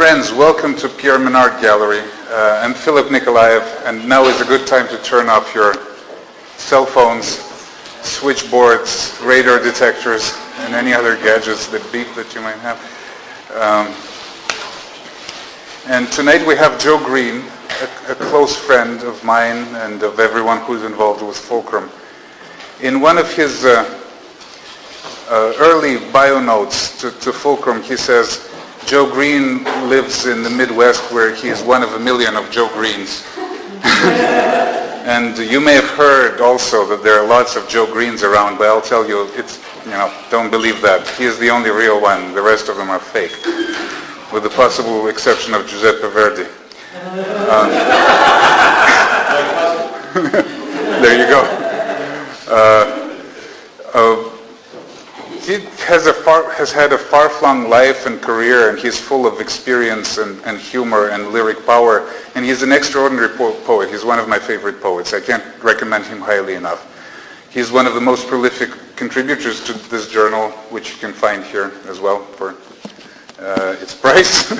friends, welcome to Pierre Menard Gallery. I'm Philip Nikolaev, and now is a good time to turn off your cell phones, switchboards, radar detectors, and any other gadgets that beep that you might have. And tonight we have Joe Green, a close friend of mine and of everyone who's involved with Fulcrum. In one of his early bio notes to Fulcrum, he says, Joe Green lives in the Midwest where he is one of a million of Joe Greens. And you may have heard also that there are lots of Joe Greens around, but I'll tell you, don't believe that. He is the only real one. The rest of them are fake, with the possible exception of Giuseppe Verdi. There you go. He has had a far-flung life and career, and he's full of experience and humor and lyric power, and he's an extraordinary poet. He's one of my favorite poets. I can't recommend him highly enough. He's one of the most prolific contributors to this journal, which you can find here as well for its price.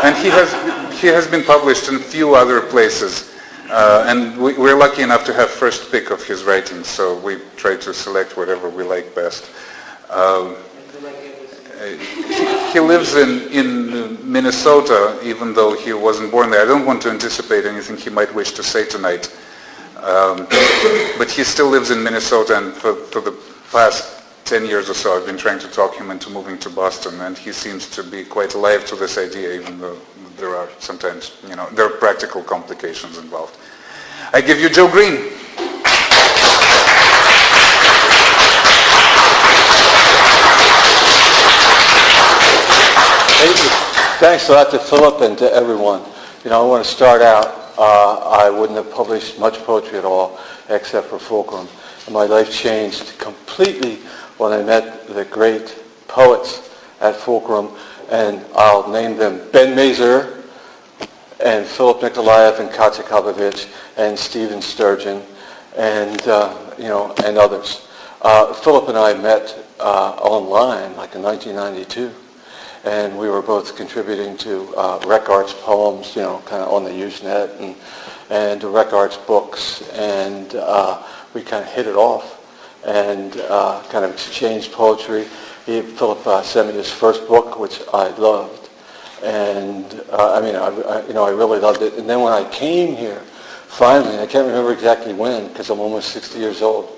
And he has been published in a few other places. And we're lucky enough to have first pick of his writings, so we try to select whatever we like best. He lives in Minnesota, even though he wasn't born there. I don't want to anticipate anything he might wish to say tonight. But he still lives in Minnesota, and for the past 10 years or so I've been trying to talk him into moving to Boston, and he seems to be quite alive to this idea, even though there are sometimes, there are practical complications involved. I give you Joe Green. Thanks a lot to Philip and to everyone. I want to start out, I wouldn't have published much poetry at all except for Fulcrum. And my life changed completely when I met the great poets at Fulcrum, and I'll name them Ben Mazer and Philip Nikolaev and Katja Kabovich and Stephen Sturgeon and and others. Philip and I met online like in 1992, and we were both contributing to Rec Arts poems, kind of on the Usenet and Rec Arts books, and we kind of hit it off and kind of exchanged poetry. Philip sent me his first book, which I loved, and I really loved it. And then when I came here, finally, I can't remember exactly when because I'm almost 60 years old.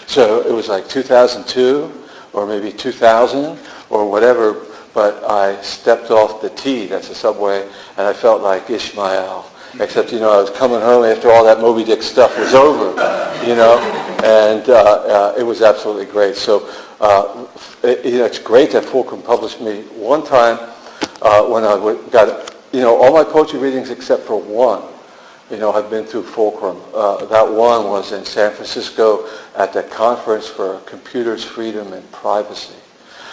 So it was like 2002 or maybe 2000 or whatever. But I stepped off the T, that's the subway, and I felt like Ishmael. Except, I was coming home after all that Moby Dick stuff was over, and it was absolutely great. So it's great that Fulcrum published me one time when I got, all my poetry readings except for one, have been through Fulcrum. That one was in San Francisco at the Conference for Computers, Freedom, and Privacy.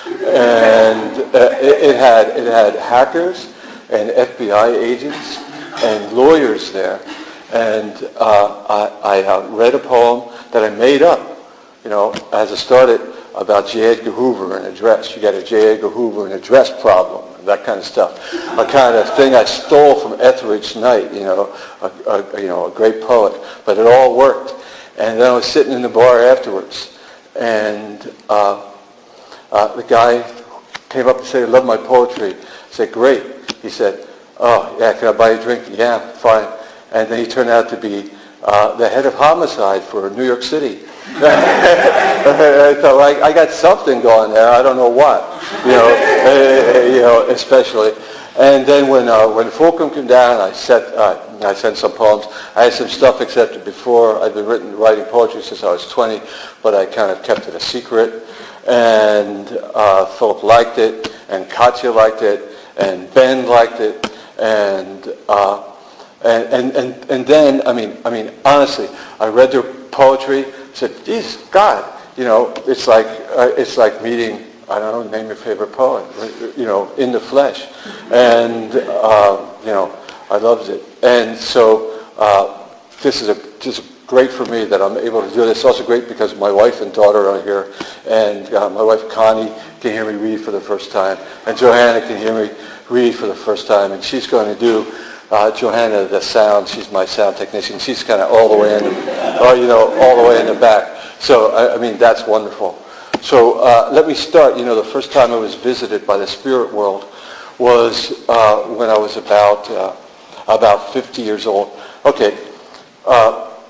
And it had hackers and FBI agents and lawyers there, and I read a poem that I made up, as it started about J. Edgar Hoover and a dress. You got a J. Edgar Hoover and a dress problem, that kind of stuff. A kind of thing I stole from Etheridge Knight, a great poet, but it all worked. And then I was sitting in the bar afterwards, and the guy came up and said, I love my poetry. I said, great. He said, oh, yeah, can I buy you a drink? Yeah, fine. And then he turned out to be the head of homicide for New York City. I thought, I got something going there. I don't know what, especially. And then when Fulcrum came down, I sent some poems. I had some stuff accepted before. I'd been writing poetry since I was 20, but I kind of kept it a secret. And Philip liked it, and Katja liked it, and Ben liked it, and then honestly, I read their poetry. Said, Jesus God, it's like meeting, I don't know, name your favorite poet, in the flesh, and I loved it. And so this is just a great for me that I'm able to do this. It's also great because my wife and daughter are here, and my wife Connie can hear me read for the first time, and Johanna can hear me read for the first time, and she's going to do Johanna the sound. She's my sound technician. She's kind of all the way in all the way in the back. So I mean, that's wonderful. So let me start. The first time I was visited by the spirit world was when I was about 50 years old. Okay.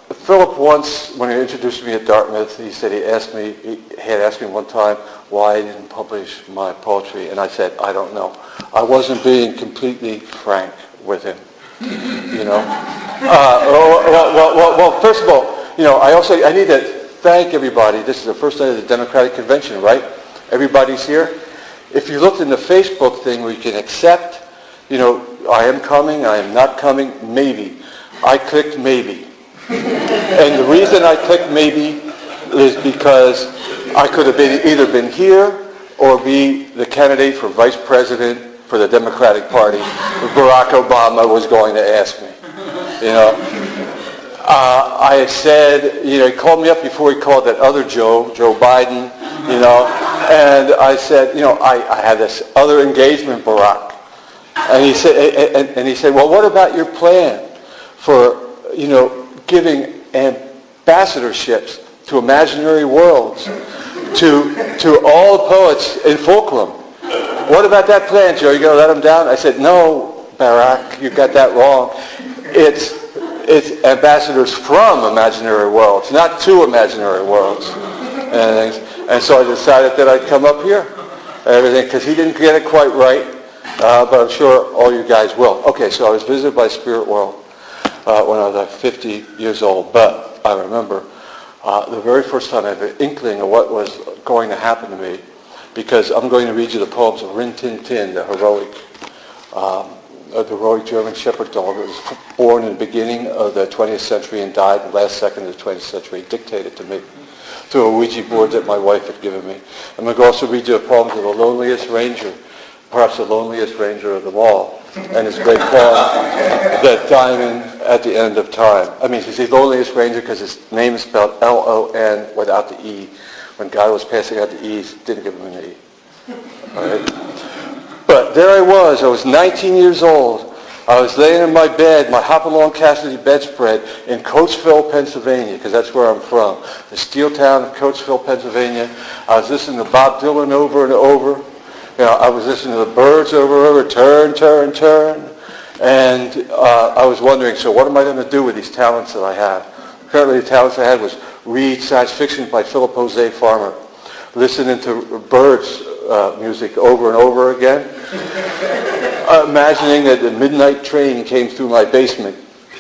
Philip once, when he introduced me at Dartmouth, he said he had asked me one time why I didn't publish my poetry, and I said, I don't know. I wasn't being completely frank with him, Well, first of all, I need to thank everybody. This is the first day of the Democratic Convention, right? Everybody's here. If you looked in the Facebook thing where you can accept, I am coming, I am not coming, maybe. I clicked maybe. And the reason I clicked maybe is because I could have either been here or be the candidate for vice president for the Democratic Party. Barack Obama was going to ask me. I said, he called me up before he called that other Joe Biden, and I said, I have this other engagement, Barack. And he said, well, what about your plan for, giving ambassadorships to imaginary worlds, to all the poets in Fulcrum? What about that plan, Joe? You going to let them down? I said, no, Barack, you got that wrong. It's ambassadors from imaginary worlds, not to imaginary worlds. And so I decided that I'd come up here, everything, because he didn't get it quite right, but I'm sure all you guys will. Okay, so I was visited by Spirit World when I was like 50 years old, but I remember the very first time I had an inkling of what was going to happen to me, because I'm going to read you the poems of Rin Tin Tin, the heroic German shepherd dog that was born in the beginning of the 20th century and died in the last second of the 20th century, dictated to me through a Ouija board that my wife had given me. I'm going to also read you the poems of the loneliest ranger, perhaps the loneliest ranger of them all, and his great poem, The Diamond at the End of Time. I mean, he's the loneliest ranger because his name is spelled L-O-N without the E. When God was passing out the E's, didn't give him an E. All right? But there I was 19 years old. I was laying in my bed, my Hopalong Cassidy bedspread in Coatesville, Pennsylvania, because that's where I'm from. The steel town of Coatesville, Pennsylvania. I was listening to Bob Dylan over and over. I was listening to the Byrds over, turn, turn, turn. And I was wondering, so what am I going to do with these talents that I have? Apparently the talents I had was read science fiction by Philip Jose Farmer, listening to Byrds music over and over again, imagining that the midnight train came through my basement,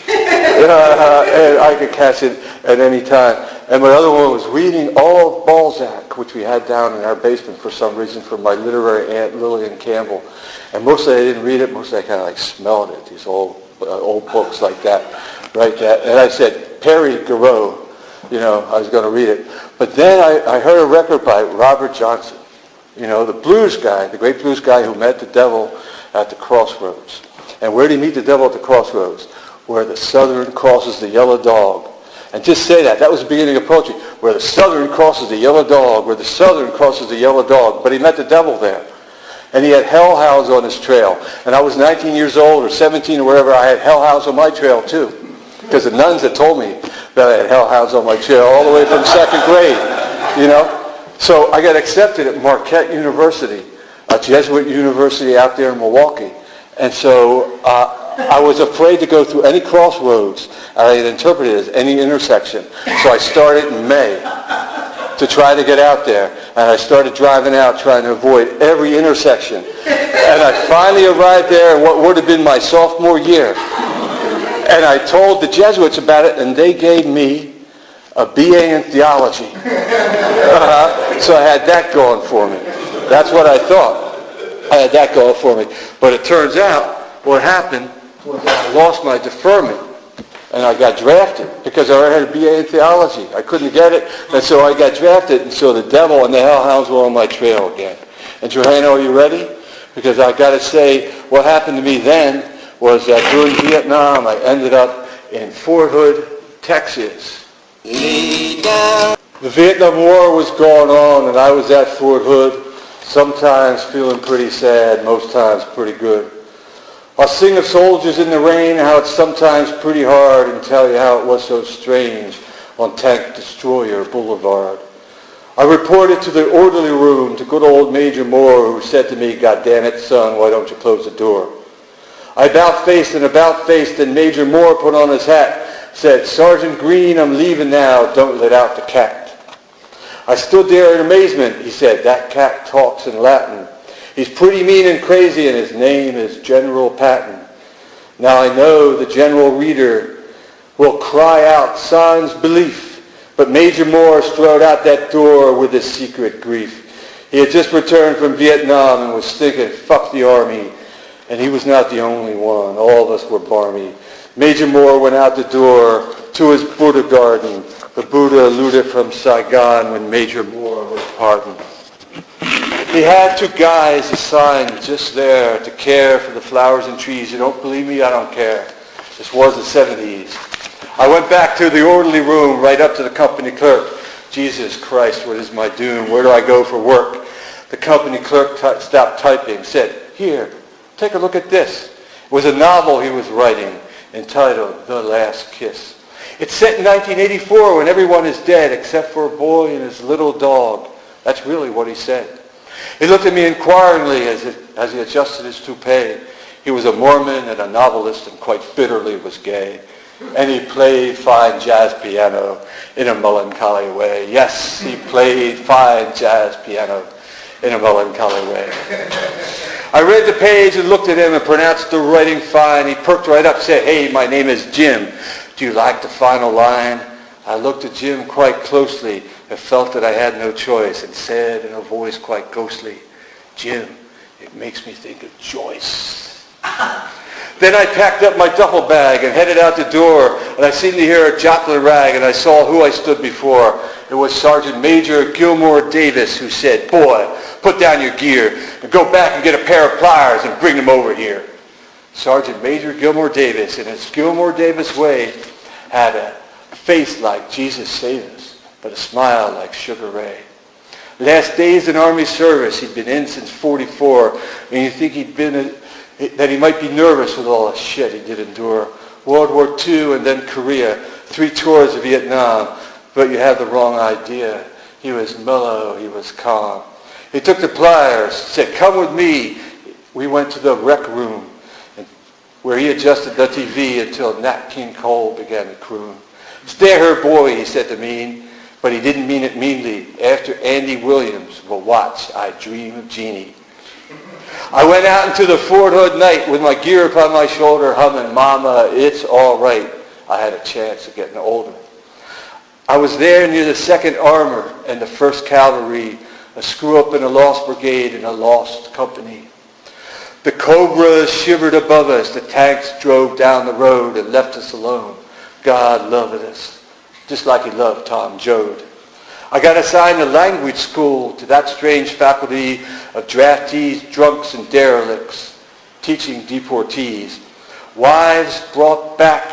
and I could catch it at any time. And my other one was reading all of Balzac, which we had down in our basement for some reason from my literary aunt Lillian Campbell. And mostly I didn't read it, mostly I kind of smelled it, these old books like that, right? And I said, Perry Garreau, I was going to read it. But then I heard a record by Robert Johnson, the blues guy, the great blues guy who met the devil at the crossroads. And where did he meet the devil at the crossroads? Where the southern crosses the yellow dog. And just say that. That was the beginning of poetry. Where the southern crosses the yellow dog. Where the southern crosses the yellow dog. But he met the devil there. And he had hellhounds on his trail. And I was 19 years old or 17 or whatever. I had hellhounds on my trail too. Because the nuns had told me that I had hellhounds on my trail all the way from second grade. So I got accepted at Marquette University, a Jesuit university out there in Milwaukee. And so I was afraid to go through any crossroads. I had interpreted it as any intersection. So I started in May to try to get out there. And I started driving out trying to avoid every intersection. And I finally arrived there in what would have been my sophomore year. And I told the Jesuits about it, and they gave me a BA in theology. So I had that going for me. That's what I thought. I had that going for me. But it turns out what happened was I lost my deferment, and I got drafted because I already had a BA in theology. I couldn't get it, and so I got drafted, and so the devil and the hellhounds were on my trail again. And Johanna, are you ready? Because I got to say, what happened to me then was that during Vietnam, I ended up in Fort Hood, Texas, Lay down. The Vietnam War was going on, and I was at Fort Hood, sometimes feeling pretty sad, most times pretty good. I'll sing of soldiers in the rain, how it's sometimes pretty hard, and tell you how it was so strange on Tank Destroyer Boulevard. I reported to the orderly room to good old Major Moore, who said to me, "God damn it, son, why don't you close the door?" I about-faced, and Major Moore put on his hat, said, "Sergeant Green, I'm leaving now, don't let out the cat." I stood there in amazement. He said, "That cat talks in Latin. He's pretty mean and crazy, and his name is General Patton." Now I know the general reader will cry out sans belief, but Major Moore strode out that door with his secret grief. He had just returned from Vietnam and was thinking, fuck the army, and he was not the only one. All of us were barmy. Major Moore went out the door to his Buddha garden. The Buddha looted from Saigon when Major Moore was pardoned. He had two guys assigned just there to care for the flowers and trees. You don't believe me? I don't care. This was the 70s. I went back to the orderly room, right up to the company clerk. Jesus Christ, what is my doom? Where do I go for work? The company clerk stopped typing, said, "Here, take a look at this." It was a novel he was writing entitled The Last Kiss. It's set in 1984 when everyone is dead except for a boy and his little dog. That's really what he said. He looked at me inquiringly as he adjusted his toupee. He was a Mormon and a novelist and quite bitterly was gay. And he played fine jazz piano in a melancholy way. Yes, he played fine jazz piano in a melancholy way. I read the page and looked at him and pronounced the writing fine. He perked right up and said, "Hey, my name is Jim. Do you like the final line?" I looked at Jim quite closely and felt that I had no choice and said in a voice quite ghostly, "Jim, it makes me think of Joyce." Then I packed up my duffel bag and headed out the door, and I seemed to hear a Joplin rag, and I saw who I stood before. It was Sergeant Major Gilmore Davis, who said, "Boy, put down your gear and go back and get a pair of pliers and bring them over here." Sergeant Major Gilmore Davis, in his Gilmore Davis way, had a face like Jesus Save Us, but a smile like Sugar Ray. Last days in Army service, he'd been in since 44, and you think that he might be nervous with all the shit he did endure. World War II and then Korea, 3 tours of Vietnam, but you have the wrong idea. He was mellow, he was calm. He took the pliers, said, "Come with me." We went to the rec room, where he adjusted the TV until Nat King Cole began to croon. "Stay here, boy," he said to me, but he didn't mean it meanly. "After Andy Williams will watch I Dream of Jeannie." I went out into the Fort Hood night with my gear upon my shoulder, humming, "Mama, it's all right." I had a chance of getting older. I was there near the 2nd Armor and the 1st Cavalry, a screw-up in a lost brigade and a lost company. The Cobras shivered above us. The tanks drove down the road and left us alone. God loved us, just like he loved Tom Joad. I got assigned to language school to that strange faculty of draftees, drunks, and derelicts, teaching deportees. Wives brought back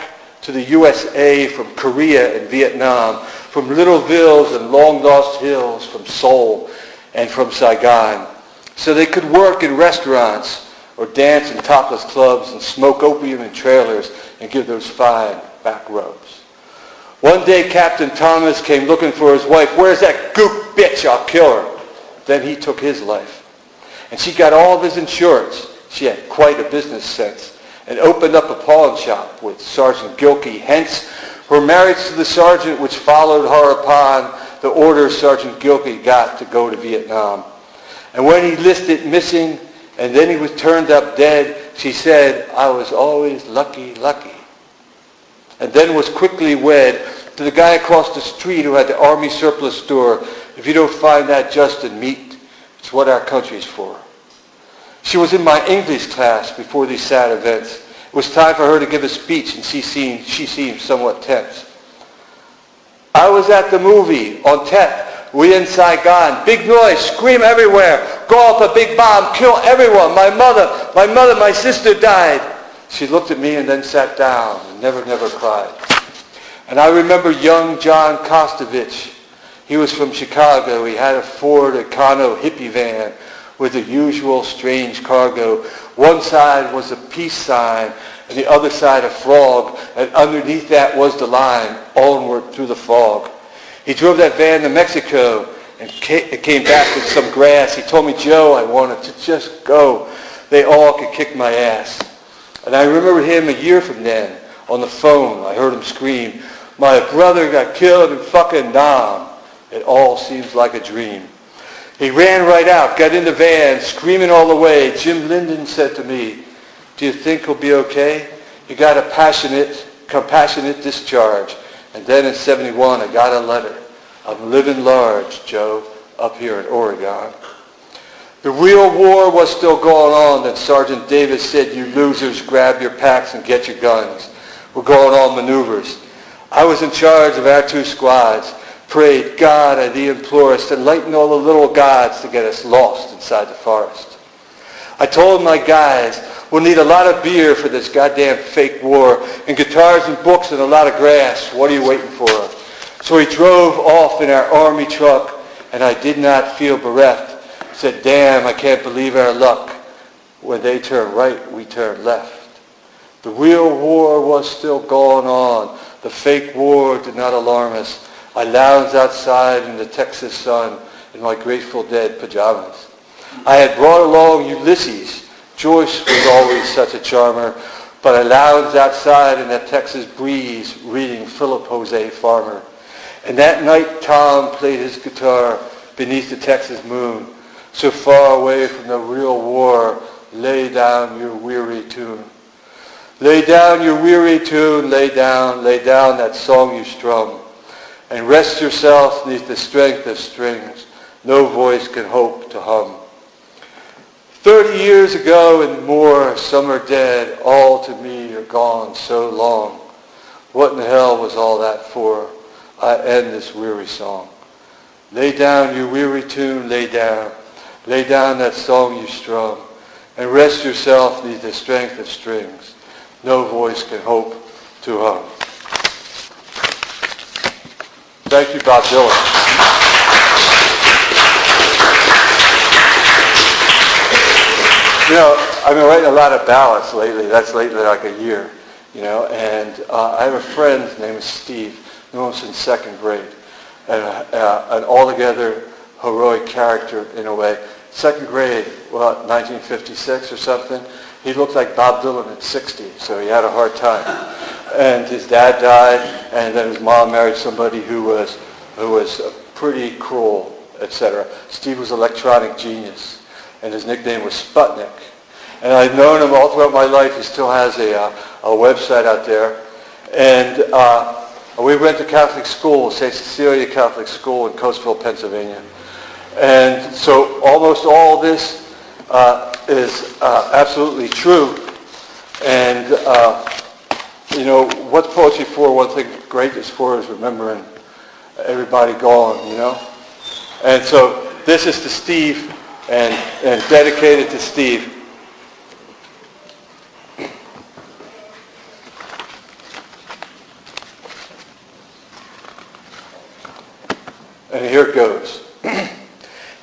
to the USA from Korea and Vietnam, from little villas and long-lost hills, from Seoul and from Saigon, so they could work in restaurants or dance in topless clubs and smoke opium in trailers and give those fine back rubs. One day Captain Thomas came looking for his wife. "Where's that gook bitch? I'll kill her." Then he took his life. And she got all of his insurance. She had quite a business sense and opened up a pawn shop with Sergeant Gilkey. Hence her marriage to the sergeant, which followed her upon the order Sergeant Gilkey got to go to Vietnam. And when he listed missing and then he was turned up dead, she said, "I was always lucky, lucky." And then was quickly wed to the guy across the street who had the Army surplus store. If you don't find that just and meet, it's what our country's for. She was in my English class before these sad events. It was time for her to give a speech, and she seemed somewhat tense. "I was at the movie on Tet. We in Saigon. Big noise, scream everywhere. Go up a big bomb, kill everyone. My mother, my sister died." She looked at me and then sat down and never cried. And I remember young John Kostovich. He was from Chicago. He had a Ford Econo hippie van with the usual strange cargo. One side was a peace sign and the other side a frog, and underneath that was the line, onward through the fog. He drove that van to Mexico and came back with some grass. He told me, Joe, I wanted to just go. They all could kick my ass. And I remember him a year from then on the phone. I heard him scream, my brother got killed in fucking Nam. It all seems like a dream. He ran right out, got in the van, screaming all the way. Jim Linden said to me, do you think he'll be okay? He got a compassionate discharge. And then in 71, I got a letter. I'm living large, Joe, up here in Oregon. The real war was still going on. Then Sergeant Davis said, you losers, grab your packs and get your guns. We're going on maneuvers. I was in charge of our 2 squads. Prayed, God, I thee implore us to enlighten all the little gods to get us lost inside the forest. I told my guys, we'll need a lot of beer for this goddamn fake war, and guitars and books and a lot of grass. What are you waiting for? So we drove off in our army truck, and I did not feel bereft. Said, damn, I can't believe our luck. When they turned right, we turned left. The real war was still going on. The fake war did not alarm us. I lounged outside in the Texas sun in my Grateful Dead pajamas. I had brought along Ulysses. Joyce was always such a charmer, but I lounged outside in that Texas breeze reading Philip Jose Farmer. And that night Tom played his guitar beneath the Texas moon. So far away from the real war, lay down your weary tune. Lay down your weary tune, lay down that song you strum. And rest yourself neath the strength of strings no voice can hope to hum. 30 years ago and more, some are dead, all to me are gone so long. What in the hell was all that for? I end this weary song. Lay down your weary tune, lay down that song you strum, and rest yourself neath the strength of strings no voice can hope to hum. Thank you, Bob Dylan. You know, I've been writing a lot of ballads lately. That's lately like a year, you know. And I have a friend named Steve, knew him since 2nd grade, and an altogether heroic character in a way. 2nd grade, 1956 or something. He looked like Bob Dylan at 60, so he had a hard time. And his dad died, and then his mom married somebody who was pretty cruel, etc. Steve was an electronic genius, and his nickname was Sputnik. And I've known him all throughout my life. He still has a website out there. And we went to Catholic school, St. Cecilia Catholic School in Coatesville, Pennsylvania. And so almost all this is absolutely true. And, you know, what's poetry for? One thing great is for is remembering everybody gone, you know. And so this is to Steve and dedicated to Steve. And here it goes.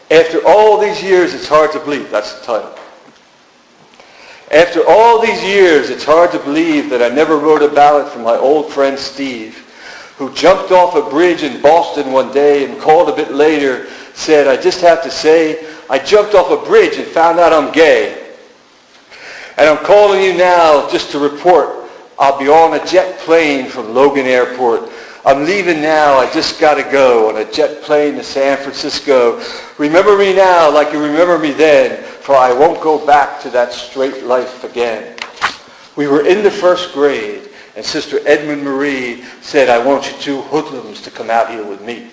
After all these years, it's hard to believe. That's the title. After all these years, it's hard to believe that I never wrote a ballad for my old friend Steve, who jumped off a bridge in Boston one day and called a bit later, said, I just have to say, I jumped off a bridge and found out I'm gay. And I'm calling you now just to report I'll be on a jet plane from Logan Airport. I'm leaving now. I just got to go on a jet plane to San Francisco. Remember me now like you remember me then, for I won't go back to that straight life again. We were in the 1st grade, and Sister Edmund Marie said, I want you 2 hoodlums to come out here with me.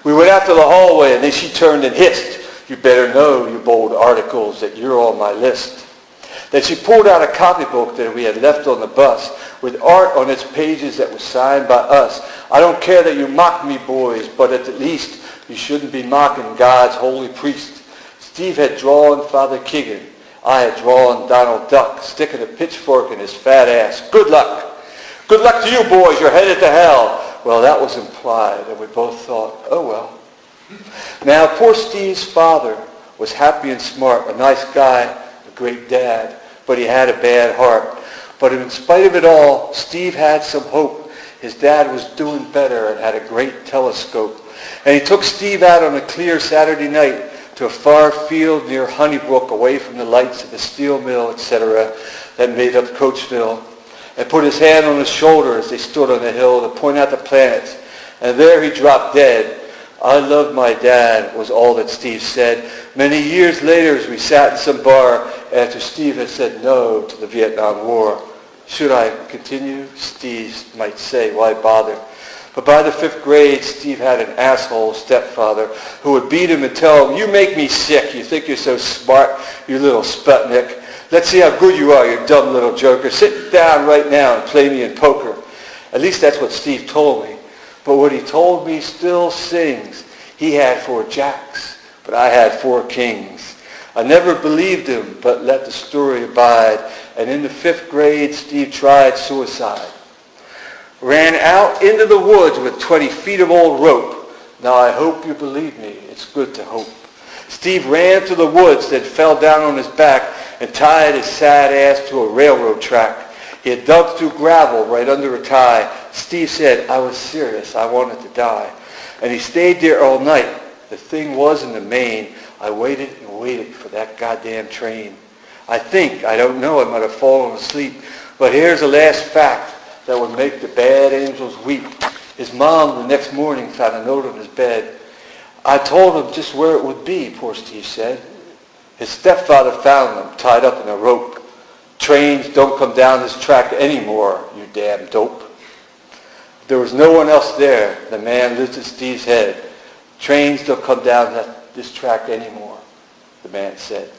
We went out to the hallway, and then she turned and hissed, you better know, you bold articles, that you're on my list. Then she pulled out a copybook that we had left on the bus with art on its pages that was signed by us. I don't care that you mock me, boys, but at the least you shouldn't be mocking God's holy priest. Steve had drawn Father Keegan. I had drawn Donald Duck, sticking a pitchfork in his fat ass. Good luck. Good luck to you boys, you're headed to hell. Well, that was implied, and we both thought, oh well. Now, poor Steve's father was happy and smart, a nice guy, a great dad, but he had a bad heart. But in spite of it all, Steve had some hope. His dad was doing better and had a great telescope. And he took Steve out on a clear Saturday night to a far field near Honeybrook, away from the lights of the steel mill, etc., that made up Coachville, and put his hand on his shoulder as they stood on the hill to point out the planets. And there he dropped dead. I love my dad, was all that Steve said. Many years later, as we sat in some bar after Steve had said no to the Vietnam War. Should I continue? Steve might say, why bother? But by the 5th grade, Steve had an asshole stepfather who would beat him and tell him, you make me sick. You think you're so smart, you little Sputnik. Let's see how good you are, you dumb little joker. Sit down right now and play me in poker. At least that's what Steve told me. But what he told me still sings. He had 4 jacks, but I had 4 kings. I never believed him, but let the story abide. And in the 5th grade, Steve tried suicide. Ran out into the woods with 20 feet of old rope. Now I hope you believe me. It's good to hope. Steve ran to the woods, then fell down on his back and tied his sad ass to a railroad track. He had dug through gravel right under a tie. Steve said, I was serious. I wanted to die. And he stayed there all night. The thing was in the main. I waited and waited for that goddamn train. I don't know, I might have fallen asleep. But here's the last fact that would make the bad angels weep. His mom the next morning found a note on his bed. I told him just where it would be, poor Steve said. His stepfather found them tied up in a rope. Trains don't come down this track anymore, you damn dope. There was no one else there. The man lifted Steve's head. Trains don't come down this track anymore, the man said.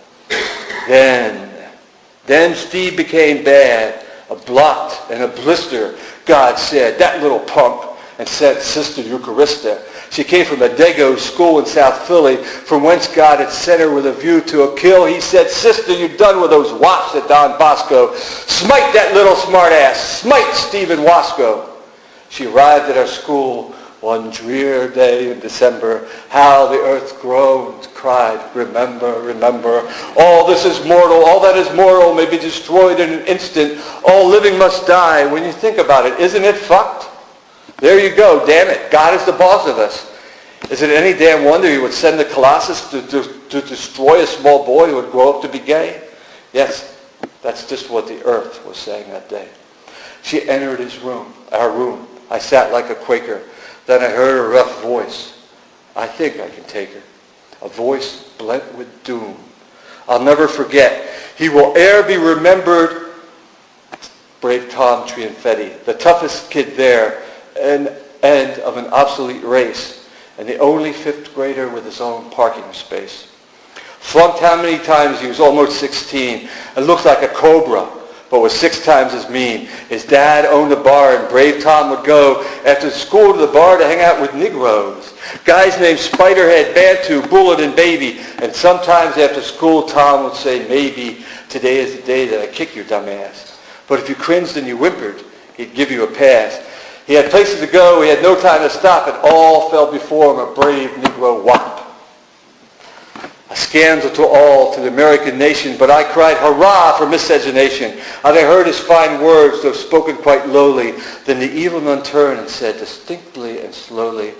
Then Steve became bad, a blot and a blister. God said, that little punk, and sent Sister Eucharista. She came from a Dago school in South Philly, from whence God had sent her with a view to a kill. He said, Sister, you're done with those wops at Don Bosco. Smite that little smartass. Smite Stephen Wasco. She arrived at our school one drear day in December. How the earth groaned, cried, remember, remember. All this is mortal. All that is mortal may be destroyed in an instant. All living must die. When you think about it, isn't it fucked? There you go, damn it. God is the boss of us. Is it any damn wonder he would send the Colossus to destroy a small boy who would grow up to be gay? Yes, that's just what the earth was saying that day. She entered our room. I sat like a Quaker. Then I heard a rough voice. I think I can take her. A voice blent with doom. I'll never forget. He will e'er be remembered, brave Tom Trianfetti, the toughest kid there, and of an obsolete race, and the only 5th grader with his own parking space. Flunked how many times he was almost 16 and looked like a cobra, but was 6 times as mean. His dad owned a bar, and brave Tom would go after school to the bar to hang out with Negroes. Guys named Spiderhead, Bantu, Bullet, and Baby. And sometimes after school, Tom would say, maybe today is the day that I kick your dumb ass. But if you cringed and you whimpered, he'd give you a pass. He had places to go. He had no time to stop. It all fell before him, a brave Negro wop. A scandal to all, to the American nation, but I cried, hurrah for miscegenation. And I heard his fine words, though spoken quite lowly. Then the evil nun turned and said distinctly and slowly,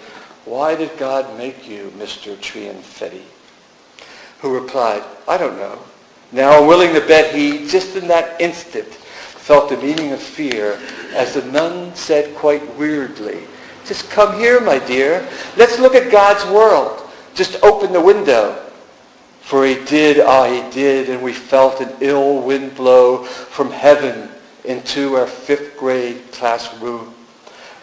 why did God make you, Mr. Trianfetti? Who replied, I don't know. Now I'm willing to bet he, just in that instant, felt the meaning of fear, as the nun said quite weirdly, just come here, my dear. Let's look at God's world. Just open the window. For he did, and we felt an ill wind blow from heaven into our 5th grade classroom.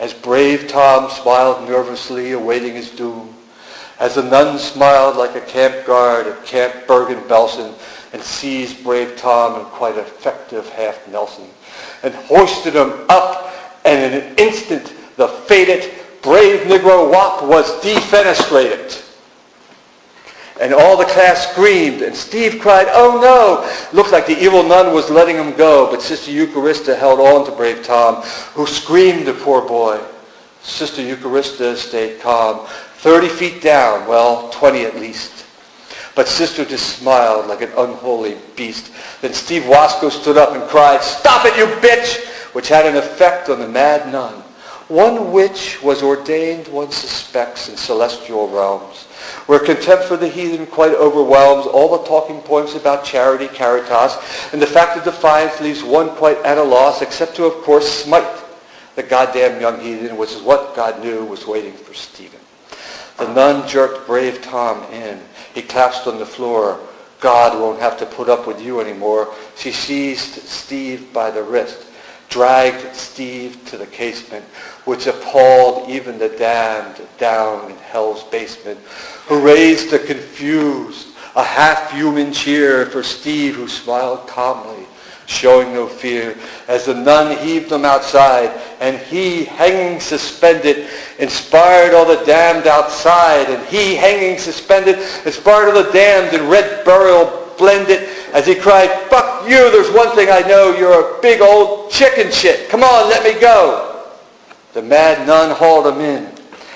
As brave Tom smiled nervously, awaiting his doom. As the nun smiled like a camp guard at Camp Bergen-Belsen and seized brave Tom in quite effective half Nelson and hoisted him up, and in an instant the fated brave Negro wop was defenestrated. And all the class screamed, and Steve cried, "Oh no!" Looked like the evil nun was letting him go, but Sister Eucharista held on to brave Tom, who screamed, the poor boy. Sister Eucharista stayed calm. 30 feet down, well, 20 at least. But Sister just smiled like an unholy beast. Then Steve Wasco stood up and cried, "Stop it, you bitch!" which had an effect on the mad nun. One witch was ordained, one suspects, in celestial realms, where contempt for the heathen quite overwhelms all the talking points about charity, caritas, and the fact of defiance leaves one quite at a loss, except to, of course, smite the goddamn young heathen, which is what God knew was waiting for Stephen. The nun jerked brave Tom in. He collapsed on the floor. God won't have to put up with you anymore. She seized Steve by the wrist, dragged Steve to the casement, which appalled even the damned down in hell's basement, who raised a confused, a half-human cheer for Steve, who smiled calmly, showing no fear, as the nun heaved him outside, and he, hanging suspended, inspired all the damned outside, and he, hanging suspended, inspired all the damned in red burial blended, as he cried, "Fuck you, there's one thing I know, you're a big old chicken shit. Come on, let me go." The mad nun hauled him in.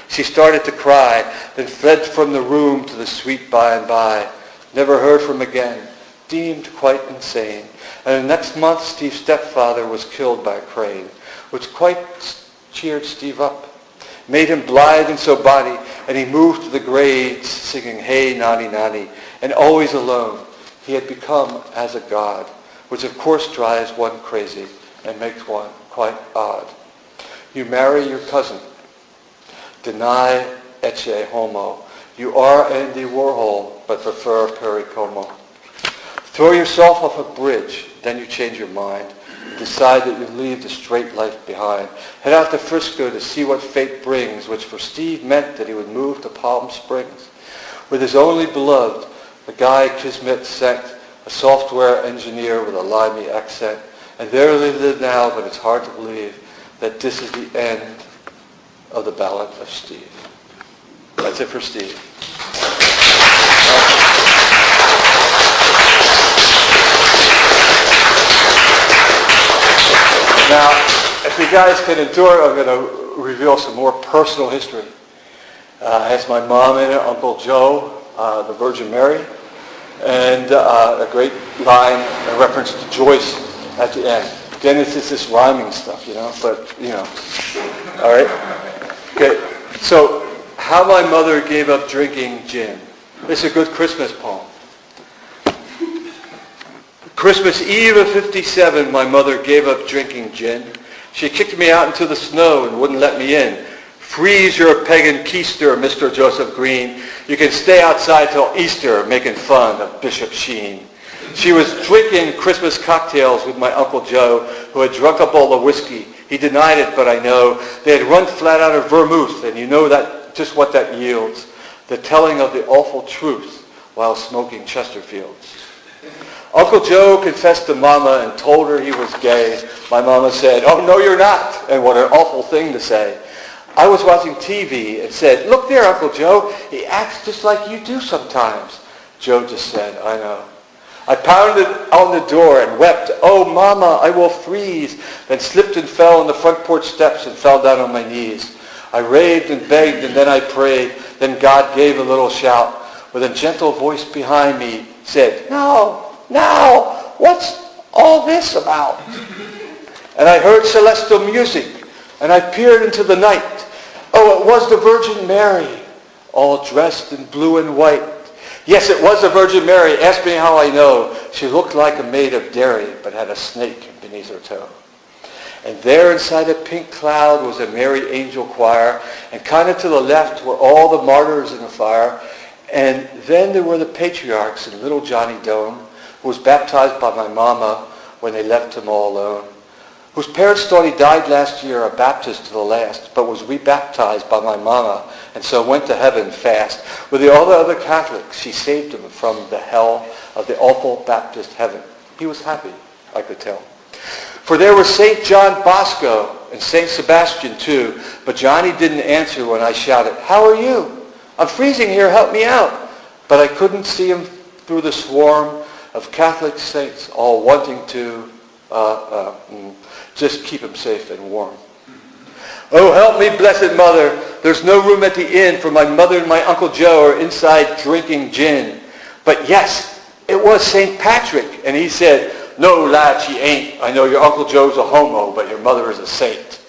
She started to cry, then fled from the room to the sweet by and by. Never heard from again. Deemed quite insane. And the next month, Steve's stepfather was killed by a crane, which quite cheered Steve up, made him blithe and so body, and he moved to the grades singing, "Hey, Nani, Nani," and always alone. He had become as a god, which of course drives one crazy and makes one quite odd. You marry your cousin. Deny ecce homo. You are Andy Warhol, but prefer Perry Como. Throw yourself off a bridge, then you change your mind. Decide that you leave the straight life behind. Head out to Frisco to see what fate brings, which for Steve meant that he would move to Palm Springs. With his only beloved, the guy Kismet sent, a software engineer with a limey accent. And there they live now, but it's hard to believe that this is the end of the Ballad of Steve. That's it for Steve. Now, if you guys can endure, I'm going to reveal some more personal history. It has my mom in it, Uncle Joe, the Virgin Mary, and a great line, a reference to Joyce at the end. Again, it's just this rhyming stuff, but, all right? Okay, so how my mother gave up drinking gin. This is a good Christmas poem. Christmas Eve of 57, my mother gave up drinking gin. She kicked me out into the snow and wouldn't let me in. Freeze your pagan keister, Mr. Joseph Green. You can stay outside till Easter making fun of Bishop Sheen. She was drinking Christmas cocktails with my Uncle Joe, who had drunk a bowl of whiskey. He denied it, but I know. They had run flat out of vermouth, and you know that just what that yields. The telling of the awful truth while smoking Chesterfields. Uncle Joe confessed to Mama and told her he was gay. My Mama said, "Oh, no, you're not." And what an awful thing to say. I was watching TV and said, "Look there, Uncle Joe. He acts just like you do sometimes." Joe just said, "I know." I pounded on the door and wept, "Oh, Mama, I will freeze." Then slipped and fell on the front porch steps and fell down on my knees. I raved and begged and then I prayed. Then God gave a little shout. With a gentle voice behind me said, "Now, what's all this about?" And I heard celestial music, and I peered into the night. Oh, it was the Virgin Mary, all dressed in blue and white. Yes, it was the Virgin Mary. Ask me how I know. She looked like a maid of dairy, but had a snake beneath her toe. And there inside a pink cloud was a merry angel choir, and kind of to the left were all the martyrs in the fire. And then there were the patriarchs and little Johnny Doan, who was baptized by my mama when they left him all alone, whose parents thought he died last year, a Baptist to the last, but was rebaptized by my mama, and so went to heaven fast. With all the other Catholics, she saved him from the hell of the awful Baptist heaven. He was happy, I could tell. For there was St. John Bosco and St. Sebastian too, but Johnny didn't answer when I shouted, "How are you? I'm freezing here, help me out." But I couldn't see him through the swarm of Catholic saints all wanting to just keep him safe and warm. Oh, help me, Blessed Mother. There's no room at the inn, for my mother and my Uncle Joe are inside drinking gin. But yes, it was St. Patrick. And he said, no, lad, she ain't. I know your Uncle Joe's a homo, but your mother is a saint.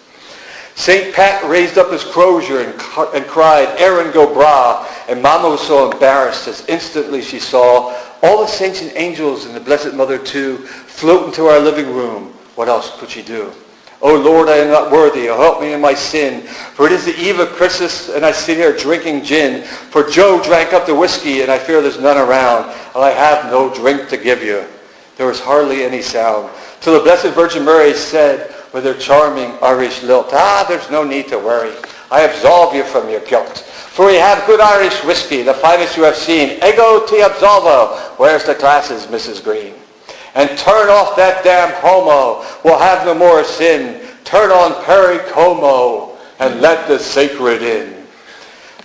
St. Pat raised up his crozier and cried, Erin go bragh. And Mama was so embarrassed as instantly she saw all the saints and angels and the Blessed Mother too float into our living room. What else could she do? Oh Lord, I am not worthy. Oh, help me in my sin. For it is the eve of Christmas, and I sit here drinking gin. For Joe drank up the whiskey, and I fear there's none around. And I have no drink to give you. There was hardly any sound, till the Blessed Virgin Mary said, with her charming Irish lilt, there's no need to worry. I absolve you from your guilt. For we have good Irish whiskey, the finest you have seen. Ego te absolvo. Where's the glasses, Mrs. Green? And turn off that damn homo. We'll have no more sin. Turn on Perry Como and let the sacred in.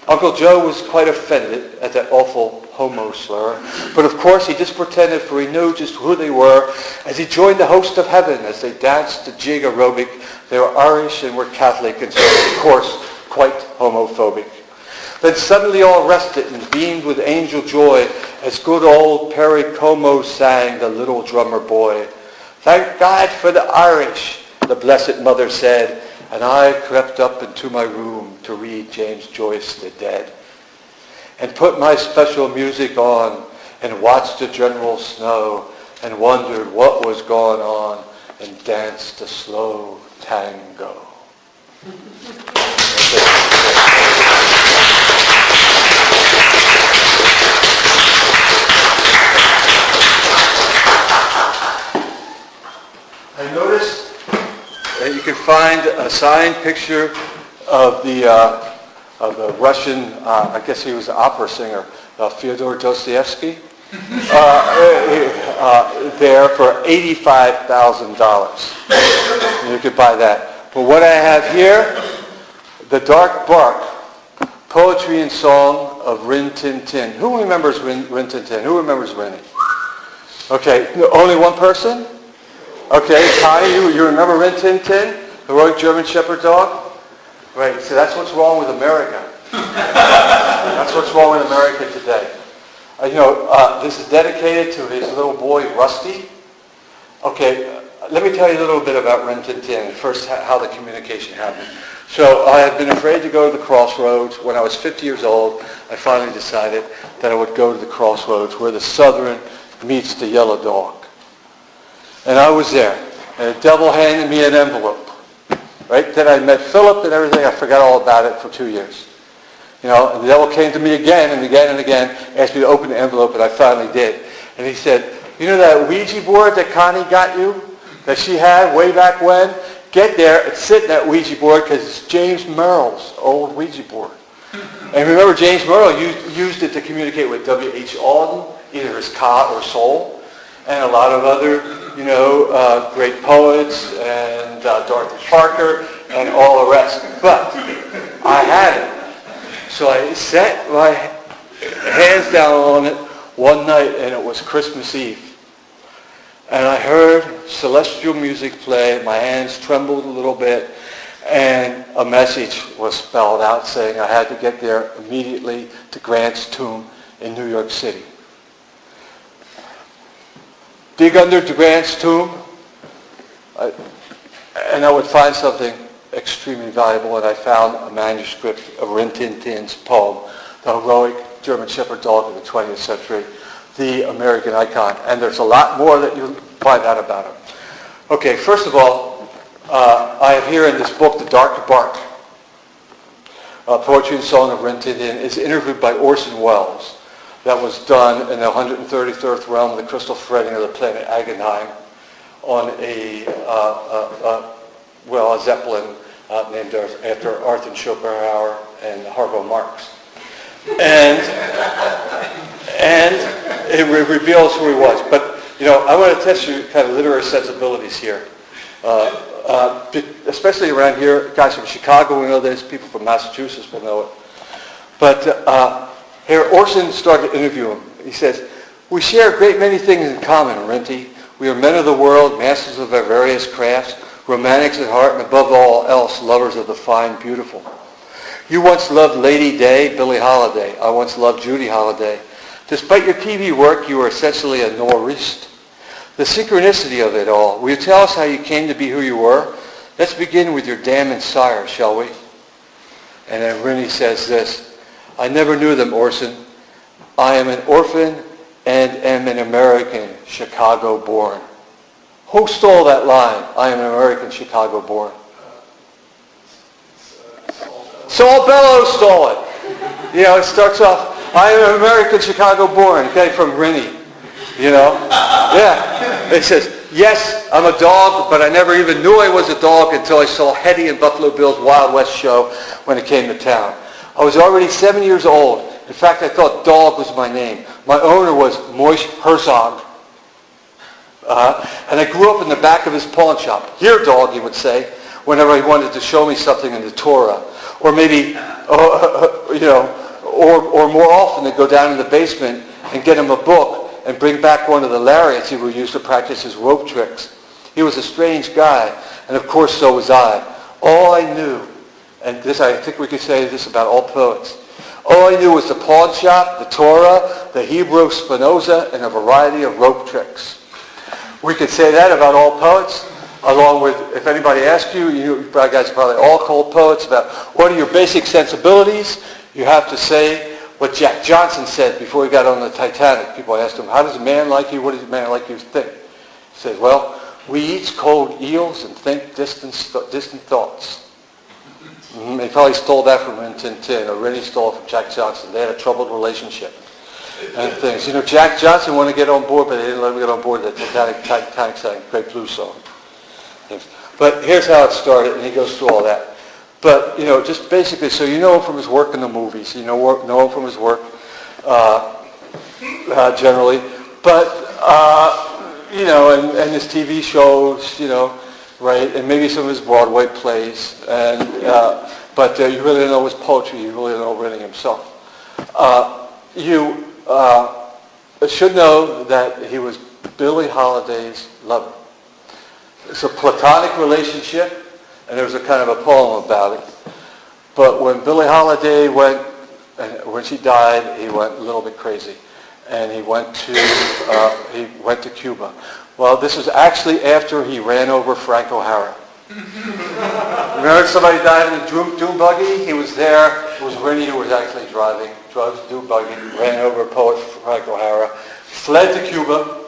Uncle Joe was quite offended at that awful homo slur. But of course he just pretended, for he knew just who they were, as he joined the host of heaven as they danced the jig aerobic. They were Irish and were Catholic, and so of course quite homophobic. Then suddenly all rested and beamed with angel joy as good old Perry Como sang, the little drummer boy. Thank God for the Irish, the Blessed Mother said, and I crept up into my room to read James Joyce, The Dead, and put my special music on and watched the general snow and wondered what was going on and danced a slow tango. I noticed that you can find a signed picture of the Russian, I guess he was an opera singer, Fyodor Dostoevsky, there for $85,000. You could buy that. But what I have here, The Dark Bark, Poetry and Song of Rin Tin Tin. Who remembers Rin Tin Tin? Who remembers Rin? Okay, only one person? Okay, Connie, you remember Rin Tin Tin? Heroic German Shepherd dog? Right, so that's what's wrong with America. That's what's wrong with America today. This is dedicated to his little boy, Rusty. Okay, let me tell you a little bit about Rin Tin Tin, first how the communication happened. So I had been afraid to go to the crossroads. When I was 50 years old, I finally decided that I would go to the crossroads where the Southern meets the yellow dog. And I was there, and the devil handed me an envelope. Right? Then I met Philip and everything. I forgot all about it for 2 years. And the devil came to me again and again and again, asked me to open the envelope, and I finally did. And he said, you know that Ouija board that Connie got you, that she had way back when? Get there and sit in that Ouija board because it's James Merrill's old Ouija board. And remember, James Merrill used it to communicate with W.H. Auden, either his Ka or soul, and a lot of other, great poets, and Dorothy Parker, and all the rest. But I had it. So I set my hands down on it one night, and it was Christmas Eve. And I heard celestial music play. My hands trembled a little bit, and a message was spelled out saying I had to get there immediately to Grant's tomb in New York City. Dig under Grant's tomb, and I would find something extremely valuable, and I found a manuscript of Rin Tin Tin's poem, The Heroic German Shepherd Dog of the 20th Century, the American icon. And there's a lot more that you'll find out about him. Okay, first of all, I have here in this book, The Dark Bark, Poetry and Song of Rin Tin Tin, is interviewed by Orson Welles. That was done in the 133rd realm of the crystal threading of the planet Agenheim on a Zeppelin named after Arthur Schopenhauer and Harpo Marx. And it reveals who he was. But, I want to test your kind of literary sensibilities here. Especially around here, guys from Chicago will know this, people from Massachusetts will know it. But Here, Orson started to interview him. He says, "We share a great many things in common, Arinti. We are men of the world, masters of our various crafts, romantics at heart, and above all else, lovers of the fine, beautiful. You once loved Lady Day, Billie Holiday. I once loved Judy Holiday. Despite your TV work, you are essentially a noirist. The synchronicity of it all. Will you tell us how you came to be who you were? Let's begin with your dam and sire, shall we?" And then Rennie says this, "I never knew them, Orson. I am an orphan and am an American, Chicago born." Who stole that line? "I am an American, Chicago born." Saul Bellows stole it. You know, it starts off, "I am an American, Chicago born," okay, from Rennie. You know? Yeah. It says, "Yes, I'm a dog, but I never even knew I was a dog until I saw Hetty and Buffalo Bill's Wild West show when it came to town. I was already 7 years old. In fact, I thought Dog was my name. My owner was Moish Herzog. And I grew up in the back of his pawn shop. 'Here, Dog,' he would say, whenever he wanted to show me something in the Torah. Or maybe, or more often, they'd go down in the basement and get him a book and bring back one of the lariats he would use to practice his rope tricks. He was a strange guy, and of course so was I. All I knew, and this I think we could say this about all poets, all I knew was the pawn shop, the Torah, the Hebrew Spinoza, and a variety of rope tricks." We could say that about all poets, along with, if anybody asks you, you guys are probably all called poets, about what are your basic sensibilities, you have to say what Jack Johnson said before he got on the Titanic. People asked him, "How does a man like you, what does a man like you think?" He said, "Well, we eat cold eels and think distant thoughts." They probably stole that from Rin Tin Tin, or Rennie stole it from Jack Johnson. They had a troubled relationship and things. You know, Jack Johnson wanted to get on board, but they didn't let him get on board. The Titanic sang Great Blue Song. But here's how it started, and he goes through all that. But, you know, just basically, so you know him from his work in the movies. You know him from his work generally. But, you know, and his TV shows, you know, right, and maybe some of his Broadway plays. And but you really don't know his poetry. You really don't know Rennie himself. You should know that he was Billie Holiday's lover. It's a platonic relationship, and there's a kind of a poem about it. But when Billie Holiday when she died, he went a little bit crazy, and he went to Cuba. Well, this was actually after he ran over Frank O'Hara. Remember somebody died in a dune buggy? He was there. It was Rennie who was actually driving. Drugs, dune buggy, ran over poet Frank O'Hara, fled to Cuba,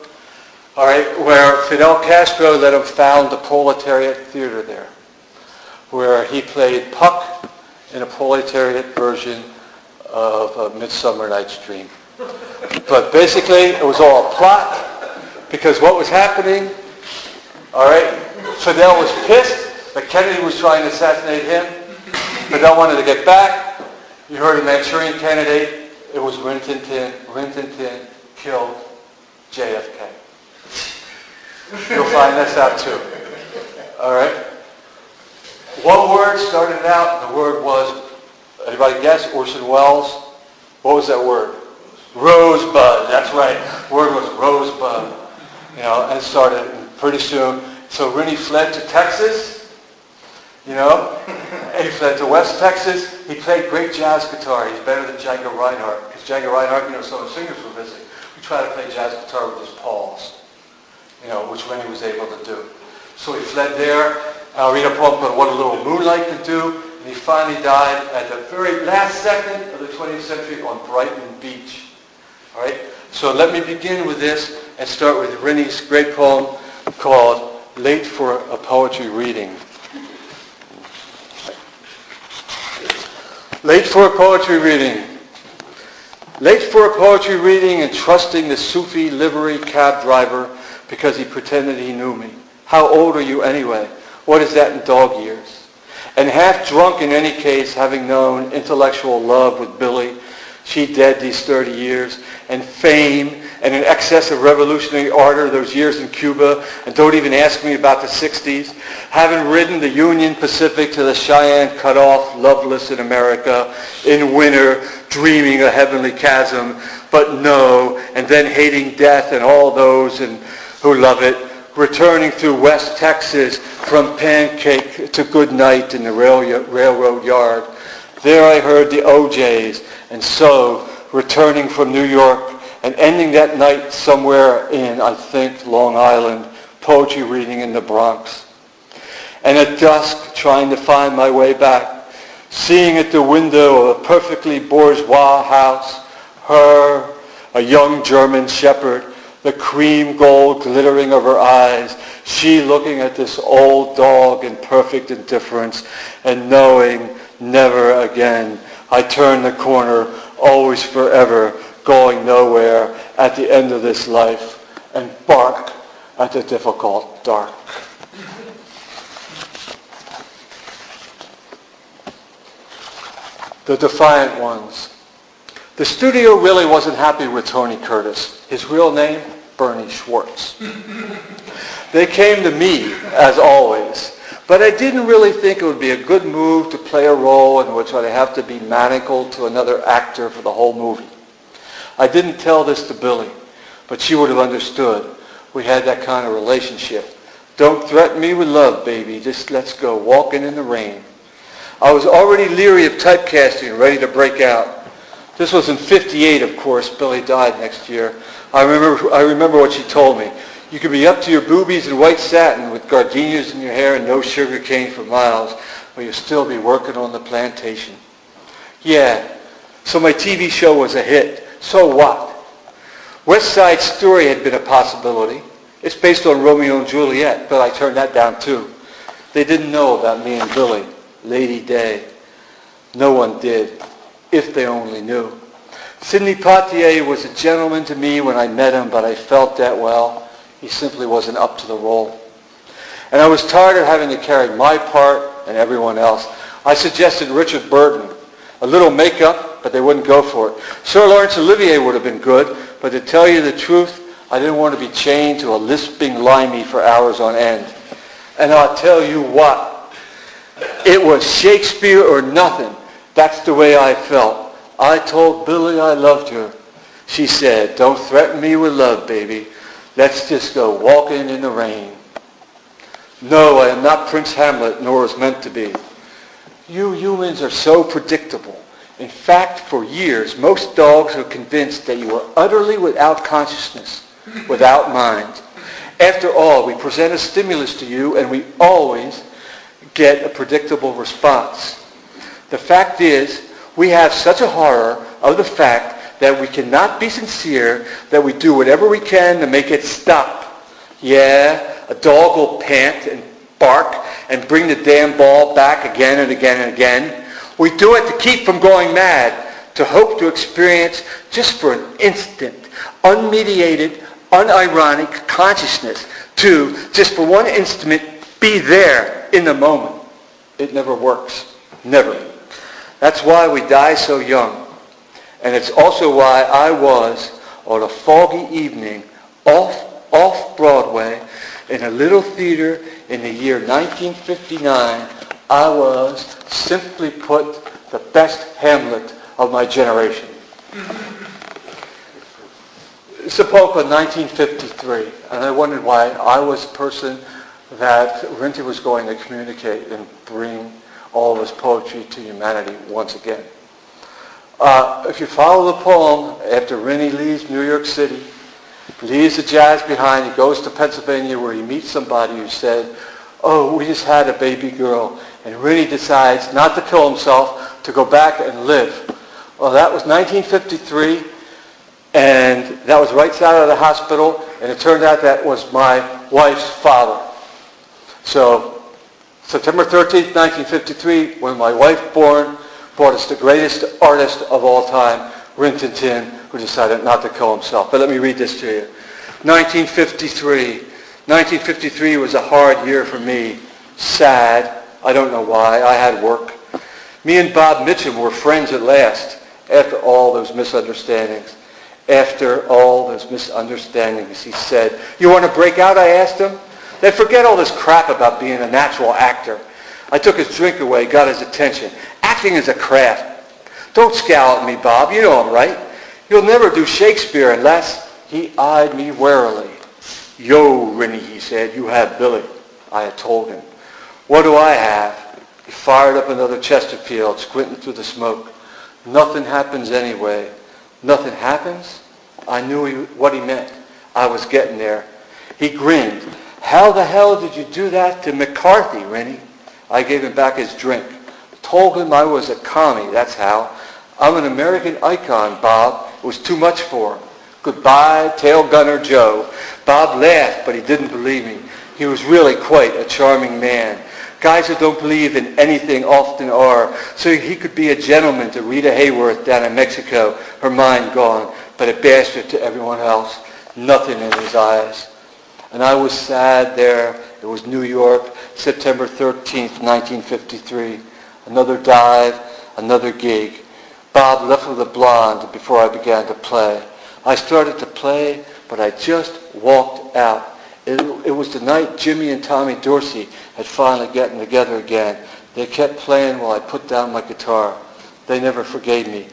all right, where Fidel Castro let him found the Proletariat Theater there, where he played Puck in a proletariat version of A Midsummer Night's Dream. But basically, it was all a plot, because what was happening, all right, Fidel was pissed that Kennedy was trying to assassinate him. Fidel wanted to get back. You heard a Manchurian Candidate. It was Rin Tin Tin. Rin Tin Tin killed JFK. You'll find this out too. All right? One word started out. The word was, anybody guess? Orson Welles. What was that word? Rosebud. That's right. The word was rosebud. You know, and started pretty soon. So Rennie fled to Texas. You know, he fled to West Texas. He played great jazz guitar. He's better than Django Reinhardt. Because Django Reinhardt, you know, some of the singers were visiting. We tried to play jazz guitar with his paws, you know, which Rennie was able to do. So he fled there. I'll read a poem called What a Little Moonlight Could Do. And he finally died at the very last second of the 20th century on Brighton Beach. All right? So let me begin with this and start with Rennie's great poem called Late for a Poetry Reading. Late for a poetry reading. Late for a poetry reading and trusting the Sufi livery cab driver because he pretended he knew me. How old are you anyway? What is that in dog years? And half drunk in any case, having known intellectual love with Billie, she dead these 30 years, and fame and an excess of revolutionary ardor those years in Cuba, and don't even ask me about the 60s. Having ridden the Union Pacific to the Cheyenne cutoff, loveless in America, in winter, dreaming a heavenly chasm, but no, and then hating death and all those who love it, returning through West Texas from pancake to good night in the railroad yard. There I heard the OJs, and so, returning from New York and ending that night somewhere in, I think, Long Island, poetry reading in the Bronx. And at dusk, trying to find my way back, seeing at the window of a perfectly bourgeois house, her, a young German shepherd, the cream gold glittering of her eyes, she looking at this old dog in perfect indifference, and knowing never again. I turn the corner, always forever, going nowhere at the end of this life, and bark at the difficult dark. The Defiant Ones. The studio really wasn't happy with Tony Curtis. His real name, Bernie Schwartz. They came to me, as always, but I didn't really think it would be a good move to play a role in which I'd have to be manacled to another actor for the whole movie. I didn't tell this to Billy, but she would have understood. We had that kind of relationship. Don't threaten me with love, baby. Just let's go walking in the rain. I was already leery of typecasting, ready to break out. This was in '58, of course. Billy died next year. I remember what she told me. You could be up to your boobies in white satin with gardenias in your hair and no sugar cane for miles, but you'll still be working on the plantation. Yeah, so my TV show was a hit. So what? West Side Story had been a possibility. It's based on Romeo and Juliet, but I turned that down too. They didn't know about me and Billy, Lady Day. No one did, if they only knew. Sidney Poitier was a gentleman to me when I met him, but I felt that, well, he simply wasn't up to the role. And I was tired of having to carry my part and everyone else. I suggested Richard Burton. A little makeup, but they wouldn't go for it. Sir Laurence Olivier would have been good, but to tell you the truth, I didn't want to be chained to a lisping limey for hours on end. And I'll tell you what, it was Shakespeare or nothing. That's the way I felt. I told Billy I loved her. She said, don't threaten me with love, baby. Let's just go walking in the rain. No, I am not Prince Hamlet, nor was meant to be. You humans are so predictable. In fact, for years, most dogs are convinced that you are utterly without consciousness, without mind. After all, we present a stimulus to you, and we always get a predictable response. The fact is, we have such a horror of the fact that we cannot be sincere that we do whatever we can to make it stop. Yeah, a dog will pant and bark and bring the damn ball back again and again and again. We do it to keep from going mad, to hope to experience just for an instant, unmediated, unironic consciousness, to just for one instant be there in the moment. It never works. Never. That's why we die so young. And it's also why I was, on a foggy evening, off Broadway, in a little theater in the year 1959, I was, simply put, the best Hamlet of my generation. It's a poem called 1953, and I wondered why I was the person that Rinty was going to communicate and bring all of his poetry to humanity once again. If you follow the poem, after Rinty leaves New York City, leaves the jazz behind, he goes to Pennsylvania where he meets somebody who said, oh, we just had a baby girl, and Rinty decides not to kill himself, to go back and live. Well, that was 1953, and that was right out of the hospital, and it turned out that was my wife's father. So, September 13th, 1953, when my wife brought us the greatest artist of all time, Rin Tin Tin, who decided not to kill himself. But let me read this to you. 1953. 1953 was a hard year for me. Sad. I don't know why. I had work. Me and Bob Mitchum were friends at last, after all those misunderstandings. After all those misunderstandings, he said, "You want to break out?" I asked him. "Then forget all this crap about being a natural actor." I took his drink away, got his attention. "Acting is a craft. Don't scowl at me, Bob. You know I'm right. You'll never do Shakespeare unless..." He eyed me warily. "Yo, Rennie," he said, "you have Billy." I had told him. "What do I have?" He fired up another Chesterfield, squinting through the smoke. "Nothing happens anyway." Nothing happens? I knew what he meant. I was getting there. He grinned. "How the hell did you do that to McCarthy, Rennie?" I gave him back his drink. Told him I was a commie, that's how. I'm an American icon, Bob. It was too much for him. Goodbye, Tail Gunner Joe. Bob laughed, but he didn't believe me. He was really quite a charming man. Guys who don't believe in anything often are. So he could be a gentleman to Rita Hayworth down in Mexico, her mind gone, but a bastard to everyone else. Nothing in his eyes. And I was sad there. It was New York, September 13th, 1953. Another dive, another gig. Bob left with a blonde before I began to play. I started to play, but I just walked out. It was the night Jimmy and Tommy Dorsey had finally gotten together again. They kept playing while I put down my guitar. They never forgave me.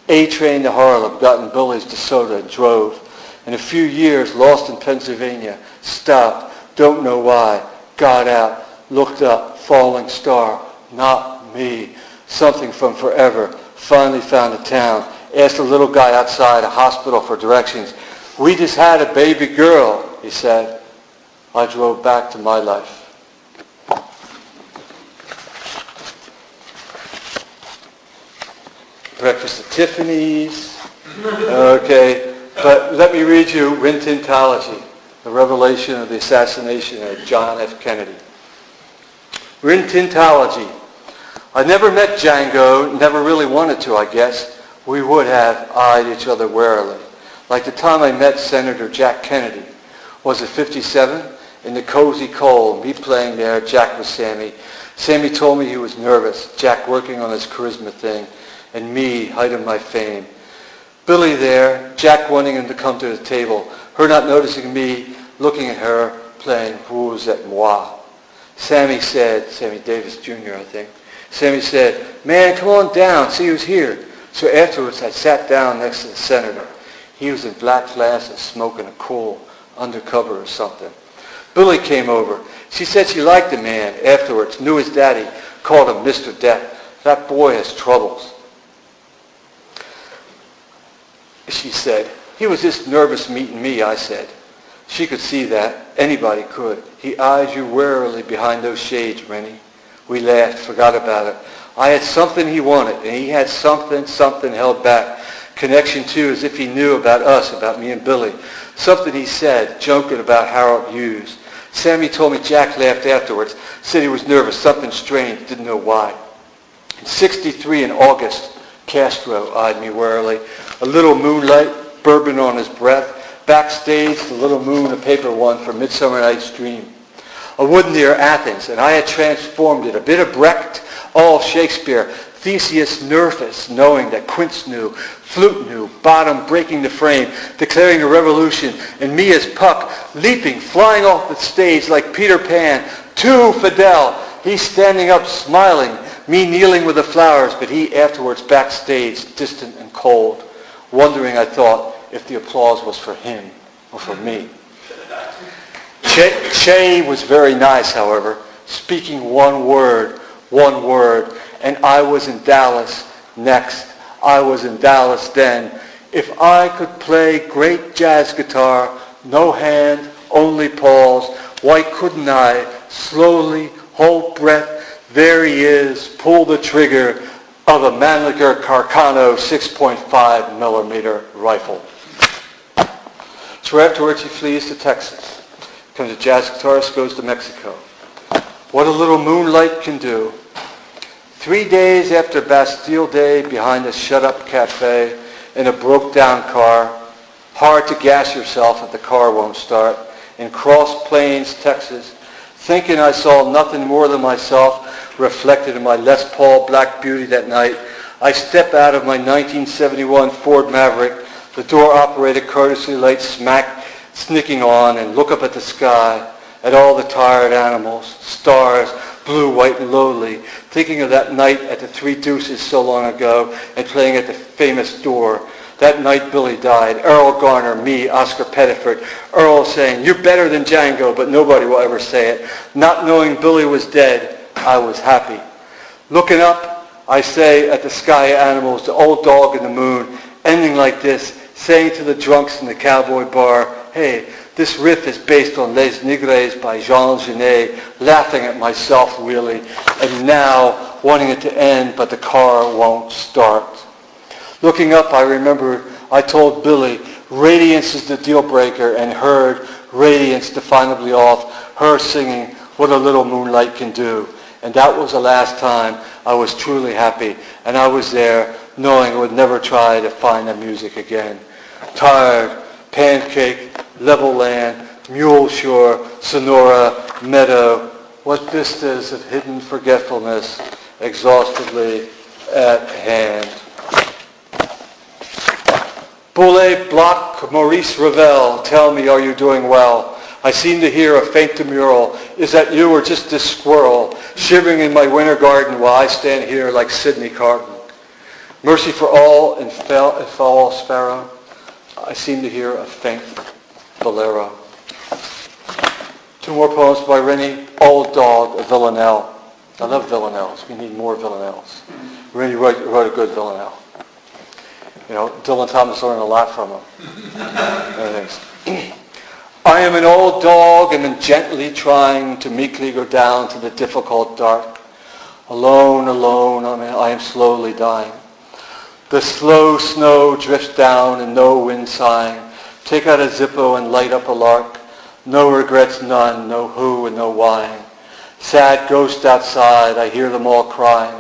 A-Train to Harlem, got in Billy's DeSoto and drove. In a few years, lost in Pennsylvania, stopped, don't know why, got out, looked up, falling star, not me. Something from forever, finally found a town, asked a little guy outside a hospital for directions. "We just had a baby girl," he said. I drove back to my life. Breakfast at Tiffany's. Okay, but let me read you Rin Tintology, the revelation of the assassination of John F. Kennedy. Rin Tintology. I never met Django, never really wanted to, I guess. We would have eyed each other warily. Like the time I met Senator Jack Kennedy. Was it 57? In the cozy cold, me playing there, Jack with Sammy. Sammy told me he was nervous, Jack working on his charisma thing, and me, height of my fame. Billy there, Jack wanting him to come to the table, her not noticing me, looking at her, playing Vous et moi. Sammy said, Sammy Davis Jr., I think. Sammy said, "Man, come on down, see who's here." So afterwards, I sat down next to the senator. He was in black glasses, smoking a cool undercover or something. Billy came over. She said she liked the man. Afterwards, knew his daddy, called him Mr. Death. That boy has troubles. She said, "He was just nervous meeting me," I said. She could see that. Anybody could. He eyes you warily behind those shades, Rennie. We laughed, forgot about it. I had something he wanted, and he had something held back. Connection, too, as if he knew about us, about me and Billy. Something he said, joking about Harold Hughes. Sammy told me Jack laughed afterwards, said he was nervous, something strange, didn't know why. In 63 in August, Castro eyed me warily. A little moonlight, bourbon on his breath. Backstage, the little moon, a paper one for Midsummer Night's Dream. A wood near Athens, and I had transformed it. A bit of Brecht, all Shakespeare. Theseus nervous, knowing that Quince knew, flute knew, bottom breaking the frame, declaring a revolution, and me as Puck, leaping, flying off the stage like Peter Pan. To Fidel, he standing up, smiling, me kneeling with the flowers, but he afterwards backstage, distant and cold, wondering, I thought, if the applause was for him or for me. Che was very nice, however, speaking one word, and I was in Dallas next. I was in Dallas then. If I could play great jazz guitar, no hand, only pause, why couldn't I slowly hold breath? There he is, pull the trigger of a Mannlicher Carcano 6.5 millimeter rifle. So afterwards he flees to Texas. Becomes a jazz guitarist, goes to Mexico. What a little moonlight can do. 3 days after Bastille Day, behind a shut-up cafe, in a broke-down car, hard to gas yourself if the car won't start, in Cross Plains, Texas, thinking I saw nothing more than myself reflected in my Les Paul Black Beauty that night, I step out of my 1971 Ford Maverick, The door operator courteously laid smack snicking on and look up at the sky, at all the tired animals, stars, blue, white, and lowly, thinking of that night at the Three Deuces so long ago and playing at the famous door. That night Billy died. Earl Garner, me, Oscar Pettiford. Earl saying, "You're better than Django," but nobody will ever say it. Not knowing Billy was dead, I was happy. Looking up, I say at the sky animals, the old dog in the moon, ending like this, saying to the drunks in the cowboy bar, "Hey, this riff is based on Les Nigres by Jean Genet," laughing at myself really, and now wanting it to end, but the car won't start. Looking up, I remember I told Billy, radiance is the deal breaker, and heard radiance definably off, her singing What a Little Moonlight Can Do. And that was the last time I was truly happy, and I was there knowing I would never try to find the music again. Tired, pancake, level land, mule shore, Sonora, meadow, what vistas of hidden forgetfulness exhaustively at hand. Boule Bloch, Maurice Ravel, tell me, are you doing well? I seem to hear a faint demurral. Is that you or just this squirrel shivering in my winter garden while I stand here like Sidney Carton? Mercy for all and fall sparrow. I seem to hear a faint bolero. Two more poems by Rennie. Old Dog, a Villanelle. I love villanelles. We need more villanelles. Rennie wrote a good villanelle. You know, Dylan Thomas learned a lot from him. I am an old dog and am gently trying to meekly go down to the difficult dark. Alone, alone, I am slowly dying. The slow snow drifts down and no wind sighing. Take out a Zippo and light up a lark. No regrets, none, no who and no whying. Sad ghosts outside, I hear them all crying.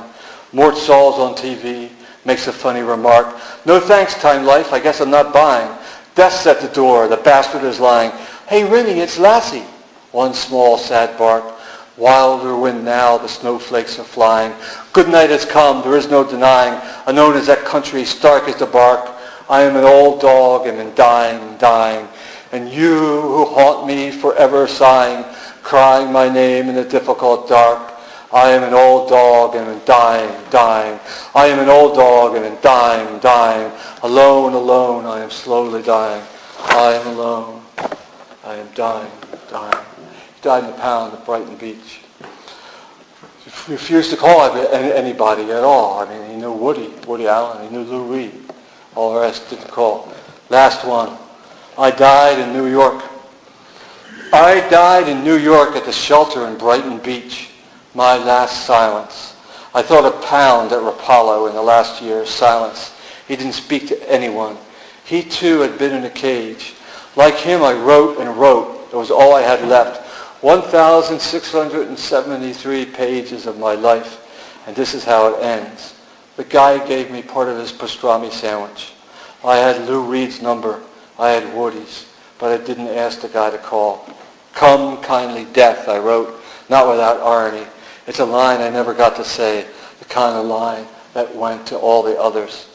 Mort Saul's on TV, makes a funny remark. No thanks, Time Life, I guess I'm not buying. Death's at the door, the bastard is lying. Hey, Rennie, it's Lassie. One small sad bark. Wilder wind now, the snowflakes are flying. Good night has come, there is no denying. Unknown as that country, stark as the bark. I am an old dog and am dying, dying. And you who haunt me forever sighing, crying my name in the difficult dark. I am an old dog and am dying, dying. I am an old dog and am dying, dying. Alone, alone, I am slowly dying. I am alone. I am dying, dying. He died in the pound at Brighton Beach. He refused to call anybody at all. I mean, he knew Woody Allen, he knew Lou Reed. All the rest didn't call. Last one. I died in New York. I died in New York at the shelter in Brighton Beach. My last silence. I thought of Pound at Rapallo in the last year's silence. He didn't speak to anyone. He too had been in a cage. Like him, I wrote and wrote. It was all I had left. 1,673 pages of my life. And this is how it ends. The guy gave me part of his pastrami sandwich. I had Lou Reed's number. I had Woody's. But I didn't ask the guy to call. Come, kindly death, I wrote, not without irony. It's a line I never got to say, the kind of line that went to all the others.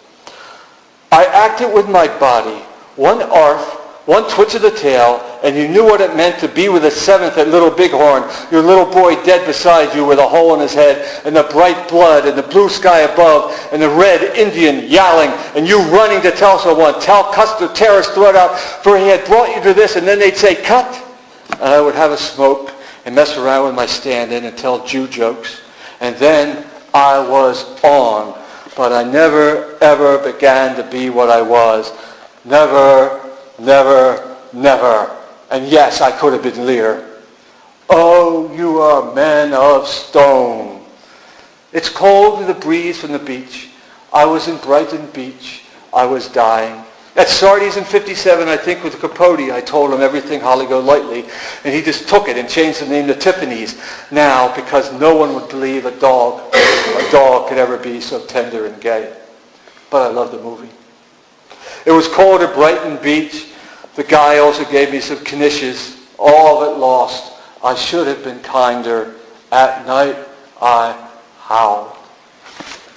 I acted with my body, one arf, one twitch of the tail, and you knew what it meant to be with the seventh at Little Bighorn, your little boy dead beside you with a hole in his head, and the bright blood, and the blue sky above, and the red Indian yowling, and you running to tell someone, tell Custer, tear his throat out, for he had brought you to this, and then they'd say, cut, and I would have a smoke, and mess around with my stand-in and tell Jew jokes. And then I was on. But I never, ever began to be what I was. Never, never, never. And yes, I could have been Lear. Oh, you are men of stone. It's cold with the breeze from the beach. I was in Brighton Beach. I was dying. At Sardi's in 57, I think with Capote, I told him everything Holly Golightly, and he just took it and changed the name to Tiffany's now because no one would believe a dog could ever be so tender and gay. But I love the movie. It was cold at Brighton Beach. The guy also gave me some knishes, all of it lost. I should have been kinder. At night, I howled.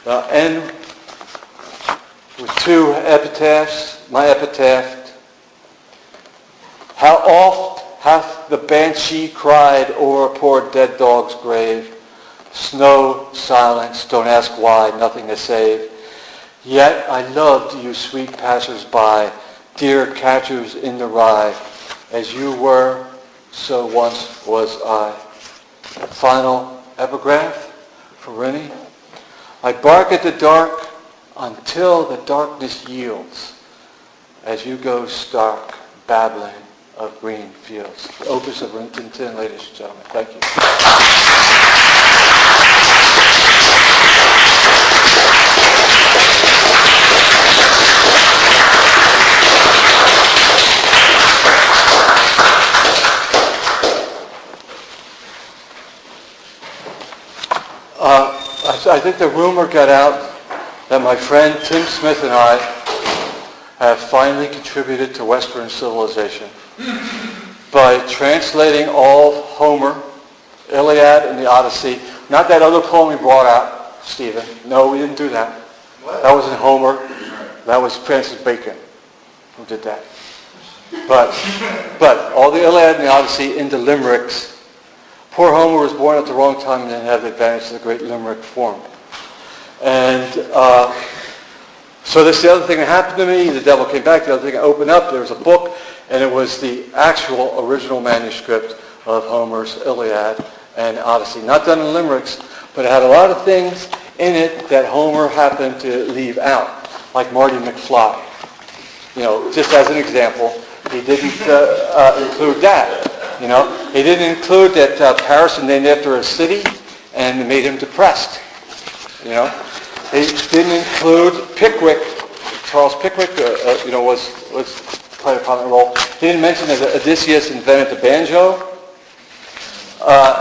Now, end with two epitaphs. my epitaph. How oft hath the banshee cried o'er a poor dead dog's grave. Snow, silence, don't ask why, nothing to save. Yet I loved you, sweet passers-by, dear catchers in the rye. As you were, so once was I. Final epigraph for Rennie. I bark at the dark until the darkness yields, as you go stark, babbling of green fields. The Opus of Rin Tin Tin, ladies and gentlemen. Thank you. I think the rumor got out that my friend Tim Smith and I have finally contributed to Western civilization by translating all of Homer, Iliad, and the Odyssey. Not that other poem we brought out, Stephen. No, we didn't do that. What? That wasn't Homer. That was Francis Bacon who did that. But all the Iliad and the Odyssey into limericks. Poor Homer was born at the wrong time and didn't have the advantage of the great limerick form. And so this is the other thing that happened to me. The devil came back. The other thing I opened up, there was a book, and it was the actual original manuscript of Homer's Iliad and Odyssey. Not done in limericks, but it had a lot of things in it that Homer happened to leave out, like Marty McFly. You know, just as an example, he didn't include that. You know, he didn't include that Paris was named after a city and it made him depressed. You know, he didn't include Pickwick. Charles Pickwick, was played a prominent role. He didn't mention that Odysseus invented the banjo.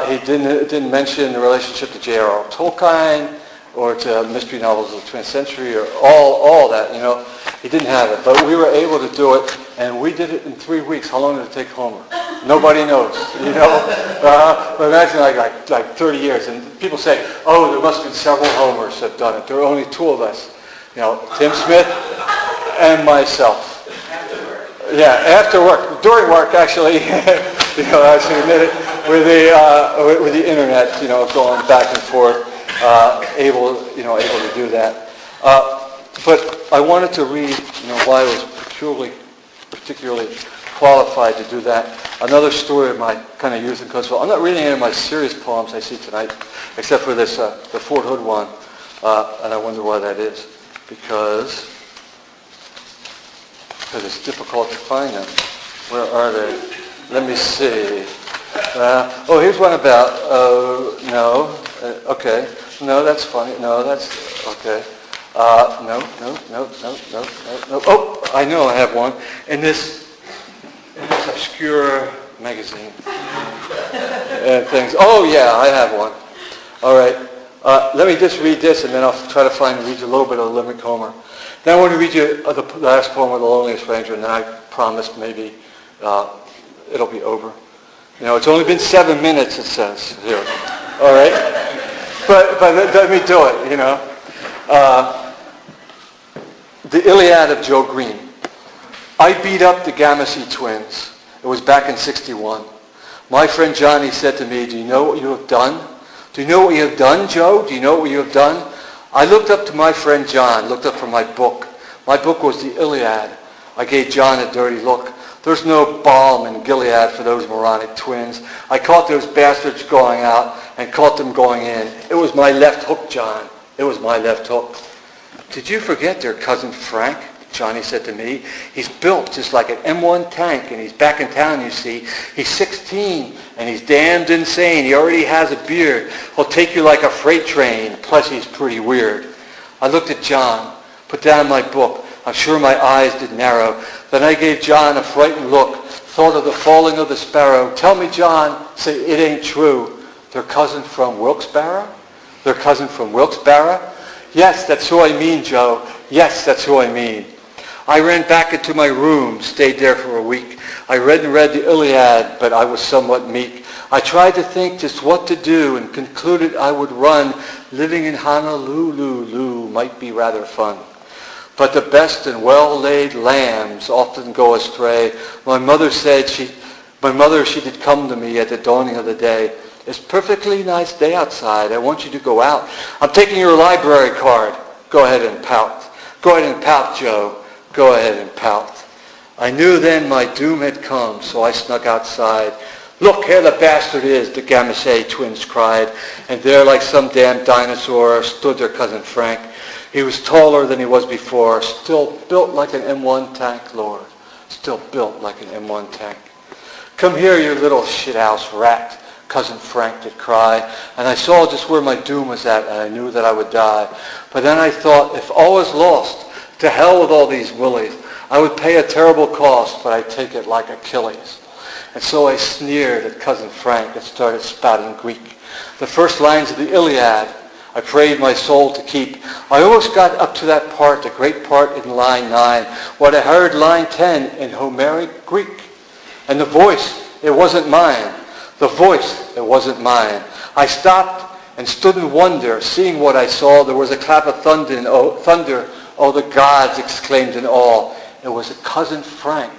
He didn't mention the relationship to J.R.R. Tolkien or to mystery novels of the 20th century or all that. You know, he didn't have it, but we were able to do it, and we did it in 3 weeks. How long did it take Homer? Nobody knows. You know, but imagine like 30 years, and people say, "Oh, there must have been several Homers that have done it." There are only 2 of us. You know, Tim Smith and myself. Yeah, after work, during work actually. You know, I should admit it, with the internet, you know, going back and forth, able to do that. But I wanted to read, you know, why I was particularly qualified to do that. Another story of my kind of youth in Coatesville. I'm not reading any of my serious poems I see tonight, except for this, the Fort Hood one, and I wonder why that is, because it's difficult to find them. Where are they? Let me see. Here's one about, okay. No, that's funny. No, that's, okay. No. Oh, I know I have one. In this obscure magazine. Things. Oh, yeah, I have one. All right. Let me just read this, and then I'll try to read you a little bit of the Limerick Homer. Then I want to read you the last poem of The Loneliest Ranger, and then I promise maybe it'll be over. You know, it's only been 7 minutes, it says here. All right? But let me do it, you know. The Iliad of Joe Green. I beat up the Gamasee twins. It was back in 61. My friend Johnny said to me, "Do you know what you have done? Do you know what you have done, Joe? Do you know what you have done?" I looked up to my friend John, looked up from my book. My book was the Iliad. I gave John a dirty look. There's no balm in Gilead for those moronic twins. I caught those bastards going out and caught them going in. It was my left hook, John. It was my left hook. "Did you forget their cousin Frank?" Johnny said to me. "He's built just like an M1 tank, and he's back in town, you see. He's 16, and he's damned insane. He already has a beard. He'll take you like a freight train, plus he's pretty weird." I looked at John, put down my book. I'm sure my eyes did narrow. Then I gave John a frightened look, thought of the falling of the sparrow. "Tell me, John," say, "it ain't true. Their cousin from Wilkes-Barre? Their cousin from Wilkes-Barre?" "Yes, that's who I mean, Joe. Yes, that's who I mean." I ran back into my room, stayed there for a week. I read the Iliad, but I was somewhat meek. I tried to think just what to do and concluded I would run. Living in Honolulu might be rather fun. but the best and well-laid lambs often go astray. My mother, she did come to me at the dawning of the day. It's perfectly nice day outside. I want you to go out. I'm taking your library card. Go ahead and pout. Go ahead and pout, Joe. Go ahead and pout. I knew then my doom had come, so I snuck outside. Look, here the bastard is, the Gamacé twins cried. And there, like some damn dinosaur, stood their cousin Frank. He was taller than he was before, still built like an M1 tank, Lord. Still built like an M1 tank. Come here, you little shithouse rat, cousin Frank did cry. And I saw just where my doom was at, and I knew that I would die. But then I thought, if all was lost, to hell with all these willies. I would pay a terrible cost, but I'd take it like Achilles. And so I sneered at cousin Frank and started spouting Greek. The first lines of the Iliad, I prayed my soul to keep. I almost got up to that part, the great part in line 9, what I heard line 10 in Homeric Greek. And the voice, it wasn't mine. The voice, it wasn't mine. I stopped and stood in wonder, seeing what I saw. There was a clap of thunder. Oh, the gods exclaimed in awe. It was a cousin Frank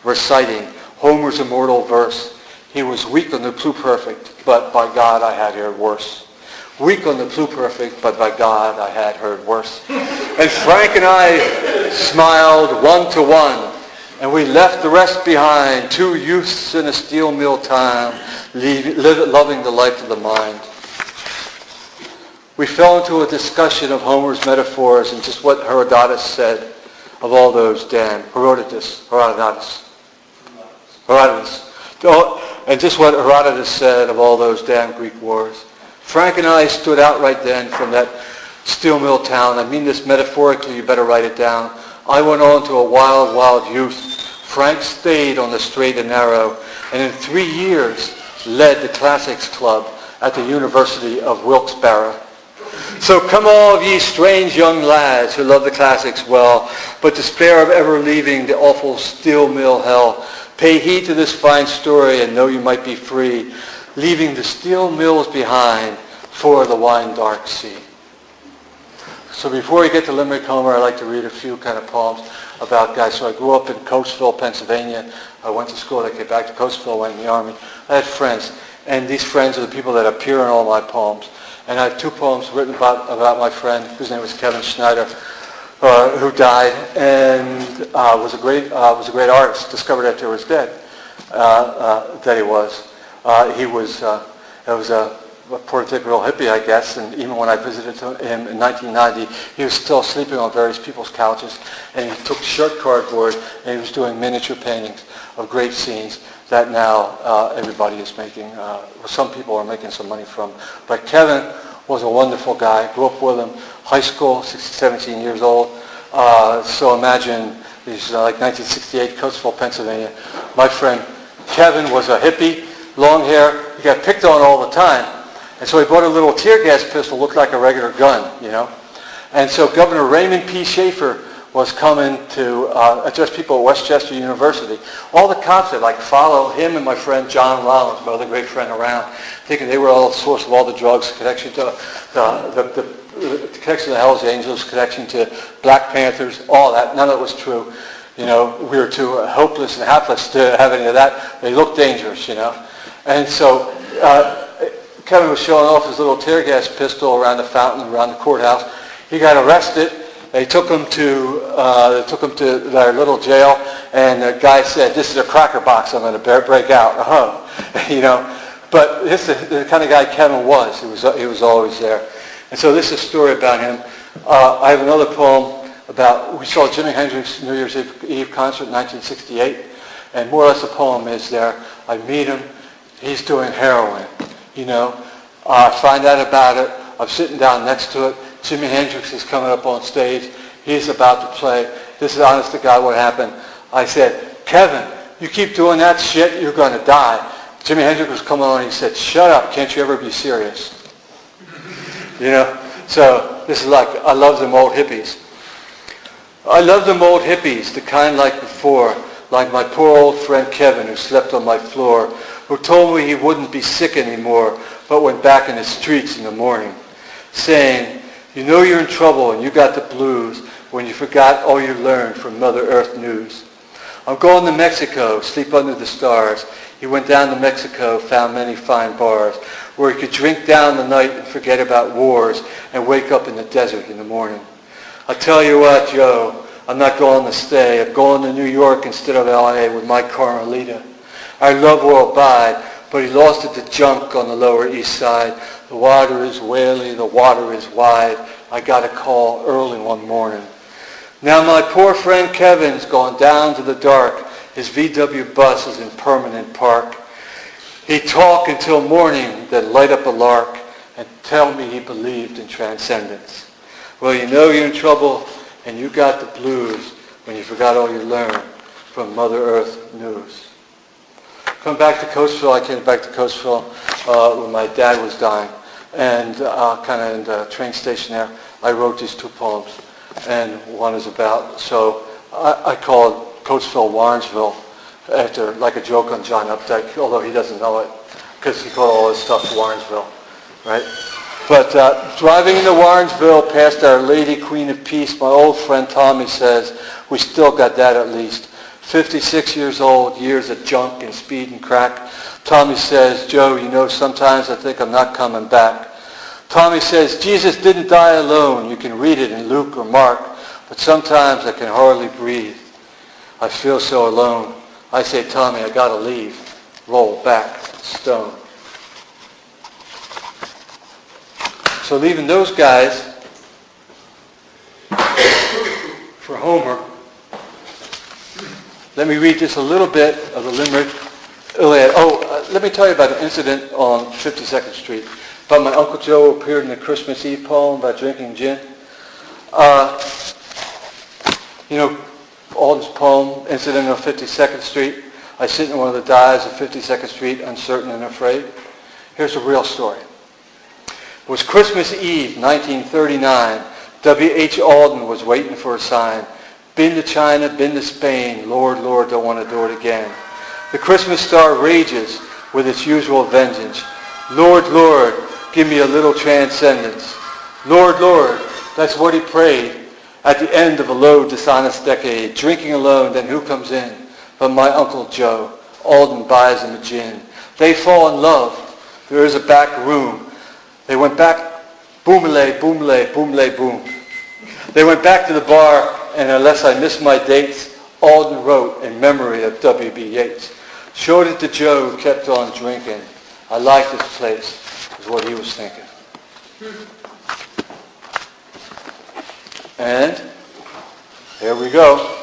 reciting Homer's immortal verse. He was weak on the pluperfect, but by God I had heard worse. Weak on the pluperfect, but by God I had heard worse. And Frank and I smiled 1 to 1, and we left the rest behind, 2 youths in a steel mill time, loving the life of the mind. We fell into a discussion of Homer's metaphors and just what Herodotus said of all those damn Herodotus, and just what Herodotus said of all those damn Greek wars. Frank and I stood out right then from that steel mill town. I mean this metaphorically, you better write it down. I went on to a wild, wild youth. Frank stayed on the straight and narrow, and in 3 years led the Classics Club at the University of Wilkes-Barre. So come all of ye strange young lads who love the classics well, but despair of ever leaving the awful steel mill hell. Pay heed to this fine story and know you might be free, leaving the steel mills behind for the wine dark sea. So before we get to Limerick Homer, I'd like to read a few kind of poems about guys. So I grew up in Coatesville, Pennsylvania. I went to school. I came back to Coatesville, went in the Army. I had friends, and these friends are the people that appear in all my poems. And I have 2 poems written about my friend, whose name was Kevin Schneider, who died and was a great artist. Discovered after he was dead that he was. He was a Puerto Rican hippie, I guess. And even when I visited him in 1990, he was still sleeping on various people's couches. And he took short cardboard and he was doing miniature paintings of great scenes that now everybody is making, some people are making some money from. But Kevin was a wonderful guy. Grew up with him, high school, 17 years old. So imagine, he's like 1968, Coatesville, Pennsylvania. My friend Kevin was a hippie, long hair. He got picked on all the time. And so he bought a little tear gas pistol, looked like a regular gun, you know. And so Governor Raymond P. Schaefer was coming to address people at Westchester University. All the cops had follow him and my friend John Rollins, my other great friend around, thinking they were all the source of all the drugs, connection to the connection to Hell's Angels, connection to Black Panthers, all that. None of it was true. You know, we were too hopeless and hapless to have any of that. They looked dangerous, you know. And so Kevin was showing off his little tear gas pistol around the fountain, around the courthouse. He got arrested. They took him to their little jail, and the guy said, "This is a cracker box. I'm going to break out." You know. But this is the kind of guy Kevin was. He was always there. And so this is a story about him. I have another poem about, we saw Jimi Hendrix New Year's Eve concert in 1968, and more or less the poem is there. I meet him. He's doing heroin. You know. I find out about it. I'm sitting down next to it. Jimi Hendrix is coming up on stage. He's about to play. This is honest to God what happened. I said, "Kevin, you keep doing that shit, you're going to die." Jimi Hendrix was coming on and he said, "Shut up, can't you ever be serious?" You know? So this is like, I love them old hippies. I love them old hippies, the kind like before, like my poor old friend Kevin who slept on my floor, who told me he wouldn't be sick anymore, but went back in the streets in the morning, saying, "You know you're in trouble and you got the blues, when you forgot all you learned from Mother Earth news. I'm going to Mexico, sleep under the stars. He went down to Mexico, found many fine bars, where he could drink down the night and forget about wars and wake up in the desert in the morning. I tell you what, Joe, I'm not going to stay. I'm going to New York instead of L.A. with my Carmelita. Our love will abide, but he lost it to junk on the Lower East Side. The water is whaley, the water is wide. I got a call early one morning. Now my poor friend Kevin's gone down to the dark. His VW bus is in permanent park. He'd talk until morning, then light up a lark and tell me he believed in transcendence. Well, you know you're in trouble and you got the blues when you forgot all you learned from Mother Earth news. Come back to Coatesville. I came back to Coatesville when my dad was dying. And kind of in the train station there, I wrote these two poems. And one is about, so I call it Coatesville, Warrensville, after like a joke on John Updike, although he doesn't know it, because he called all his stuff Warrensville, right? But driving into Warrensville past Our Lady Queen of Peace, my old friend Tommy says, we still got that at least. 56 years old, years of junk and speed and crack. Tommy says, Joe, you know, sometimes I think I'm not coming back. Tommy says, Jesus didn't die alone. You can read it in Luke or Mark, but sometimes I can hardly breathe. I feel so alone. I say, Tommy, I gotta leave. Roll back, stone. So leaving those guys for Homer, let me read just a little bit of the Limerick Iliad. Let me tell you about an incident on 52nd Street. About my Uncle Joe appeared in the Christmas Eve poem about drinking gin. You know, Alden's poem, Incident on 52nd Street. I sit in one of the dives of 52nd Street, uncertain and afraid. Here's a real story. It was Christmas Eve, 1939. W.H. Alden was waiting for a sign. Been to China, been to Spain. Lord, Lord, don't want to do it again. The Christmas star rages with its usual vengeance. Lord, Lord, give me a little transcendence. Lord, Lord, that's what he prayed at the end of a low, dishonest decade. Drinking alone, then who comes in? But my Uncle Joe. Alden buys him a gin. They fall in love. There is a back room. They went back, boom-a-lay, boom-a-lay, boom-a-lay, boom. They went back to the bar, and unless I miss my dates, Alden wrote in memory of W.B. Yeats. Showed it to Joe, who kept on drinking. I like this place, is what he was thinking. And here we go.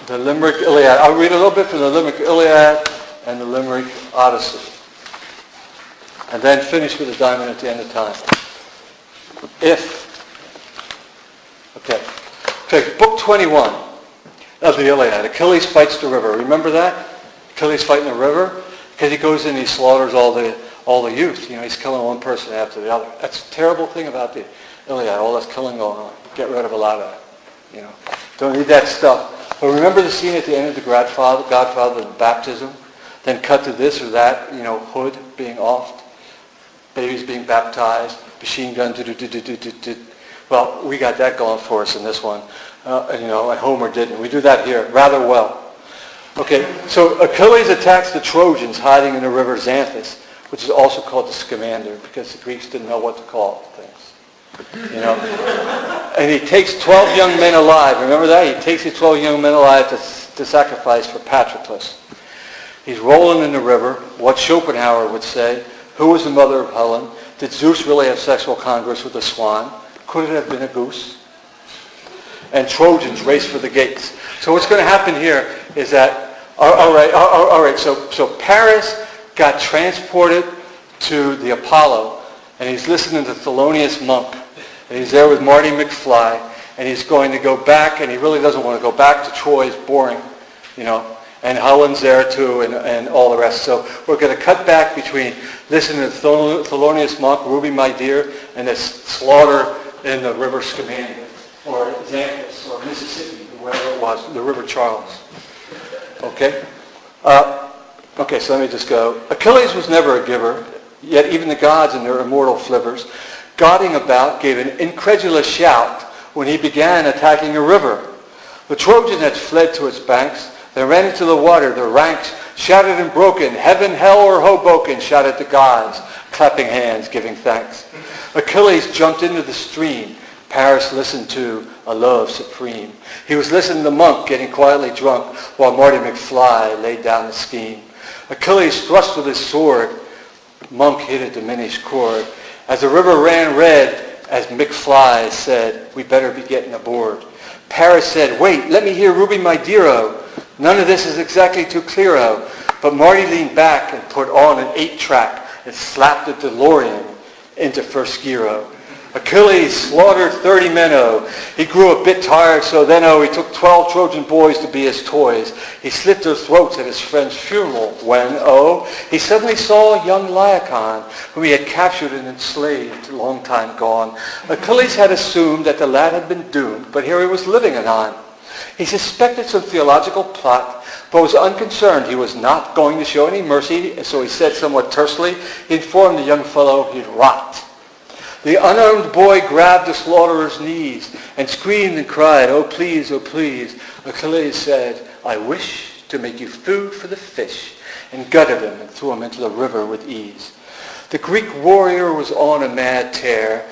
The Limerick Iliad. I'll read a little bit from the Limerick Iliad and the Limerick Odyssey. And then finish with a diamond at the end of time. Okay, book 21 of the Iliad. Achilles fights the river. Remember that? Achilles fighting the river? Because he goes in and he slaughters all the youth. You know, he's killing one person after the other. That's a terrible thing about the Iliad, all this killing going on. Get rid of a lot of it. You know, don't need that stuff. But remember the scene at the end of the Godfather, the baptism? Then cut to this or that, you know, hood being offed, babies being baptized, machine gun, Well, we got that going for us in this one. And Homer didn't. We do that here rather well. Okay, so Achilles attacks the Trojans hiding in the river Xanthus, which is also called the Scamander, because the Greeks didn't know what to call things. You know? And he takes 12 young men alive. Remember that? He takes these 12 young men alive to sacrifice for Patroclus. He's rolling in the river. What Schopenhauer would say, who was the mother of Helen? Did Zeus really have sexual congress with a swan? Could it have been a goose? And Trojans race for the gates. So what's going to happen here is that, all right, so Paris got transported to the Apollo, and he's listening to Thelonious Monk, and he's there with Marty McFly, and he's going to go back, and he really doesn't want to go back to Troy. It's boring, you know, and Helen's there too, and all the rest. So we're going to cut back between listening to Thelonious Monk, Ruby My Dear, and this slaughter in the River Scamander, or Xanthus, or Mississippi, wherever it was, the River Charles. Okay? Okay, so let me just go. Achilles was never a giver, yet even the gods in their immortal flivvers, gauding about, gave an incredulous shout when he began attacking a river. The Trojan had fled to its banks. They ran into the water, their ranks shattered and broken. Heaven, hell, or Hoboken, shouted the gods, clapping hands, giving thanks. Achilles jumped into the stream. Paris listened to a love supreme. He was listening to Monk getting quietly drunk while Marty McFly laid down the scheme. Achilles thrust with his sword. Monk hit a diminished chord. As the river ran red, as McFly said, we better be getting aboard. Paris said, wait, let me hear Ruby my dear-o. None of this is exactly too clear-o. But Marty leaned back and put on an 8-track and slapped the DeLorean into first gear-o. Achilles slaughtered 30 men-o. He grew a bit tired, so then-o, he took 12 Trojan boys to be his toys. He slit their throats at his friend's funeral when, he suddenly saw young Laocoon, whom he had captured and enslaved, long time gone. Achilles had assumed that the lad had been doomed, but here he was living anon. He suspected some theological plot, but was unconcerned. He was not going to show any mercy, so he said somewhat tersely, he informed the young fellow he'd rot. The unarmed boy grabbed the slaughterer knees and screamed and cried, oh please, oh please. Achilles said, I wish to make you food for the fish, and gutted him and threw him into the river with ease. The Greek warrior was on a mad tear.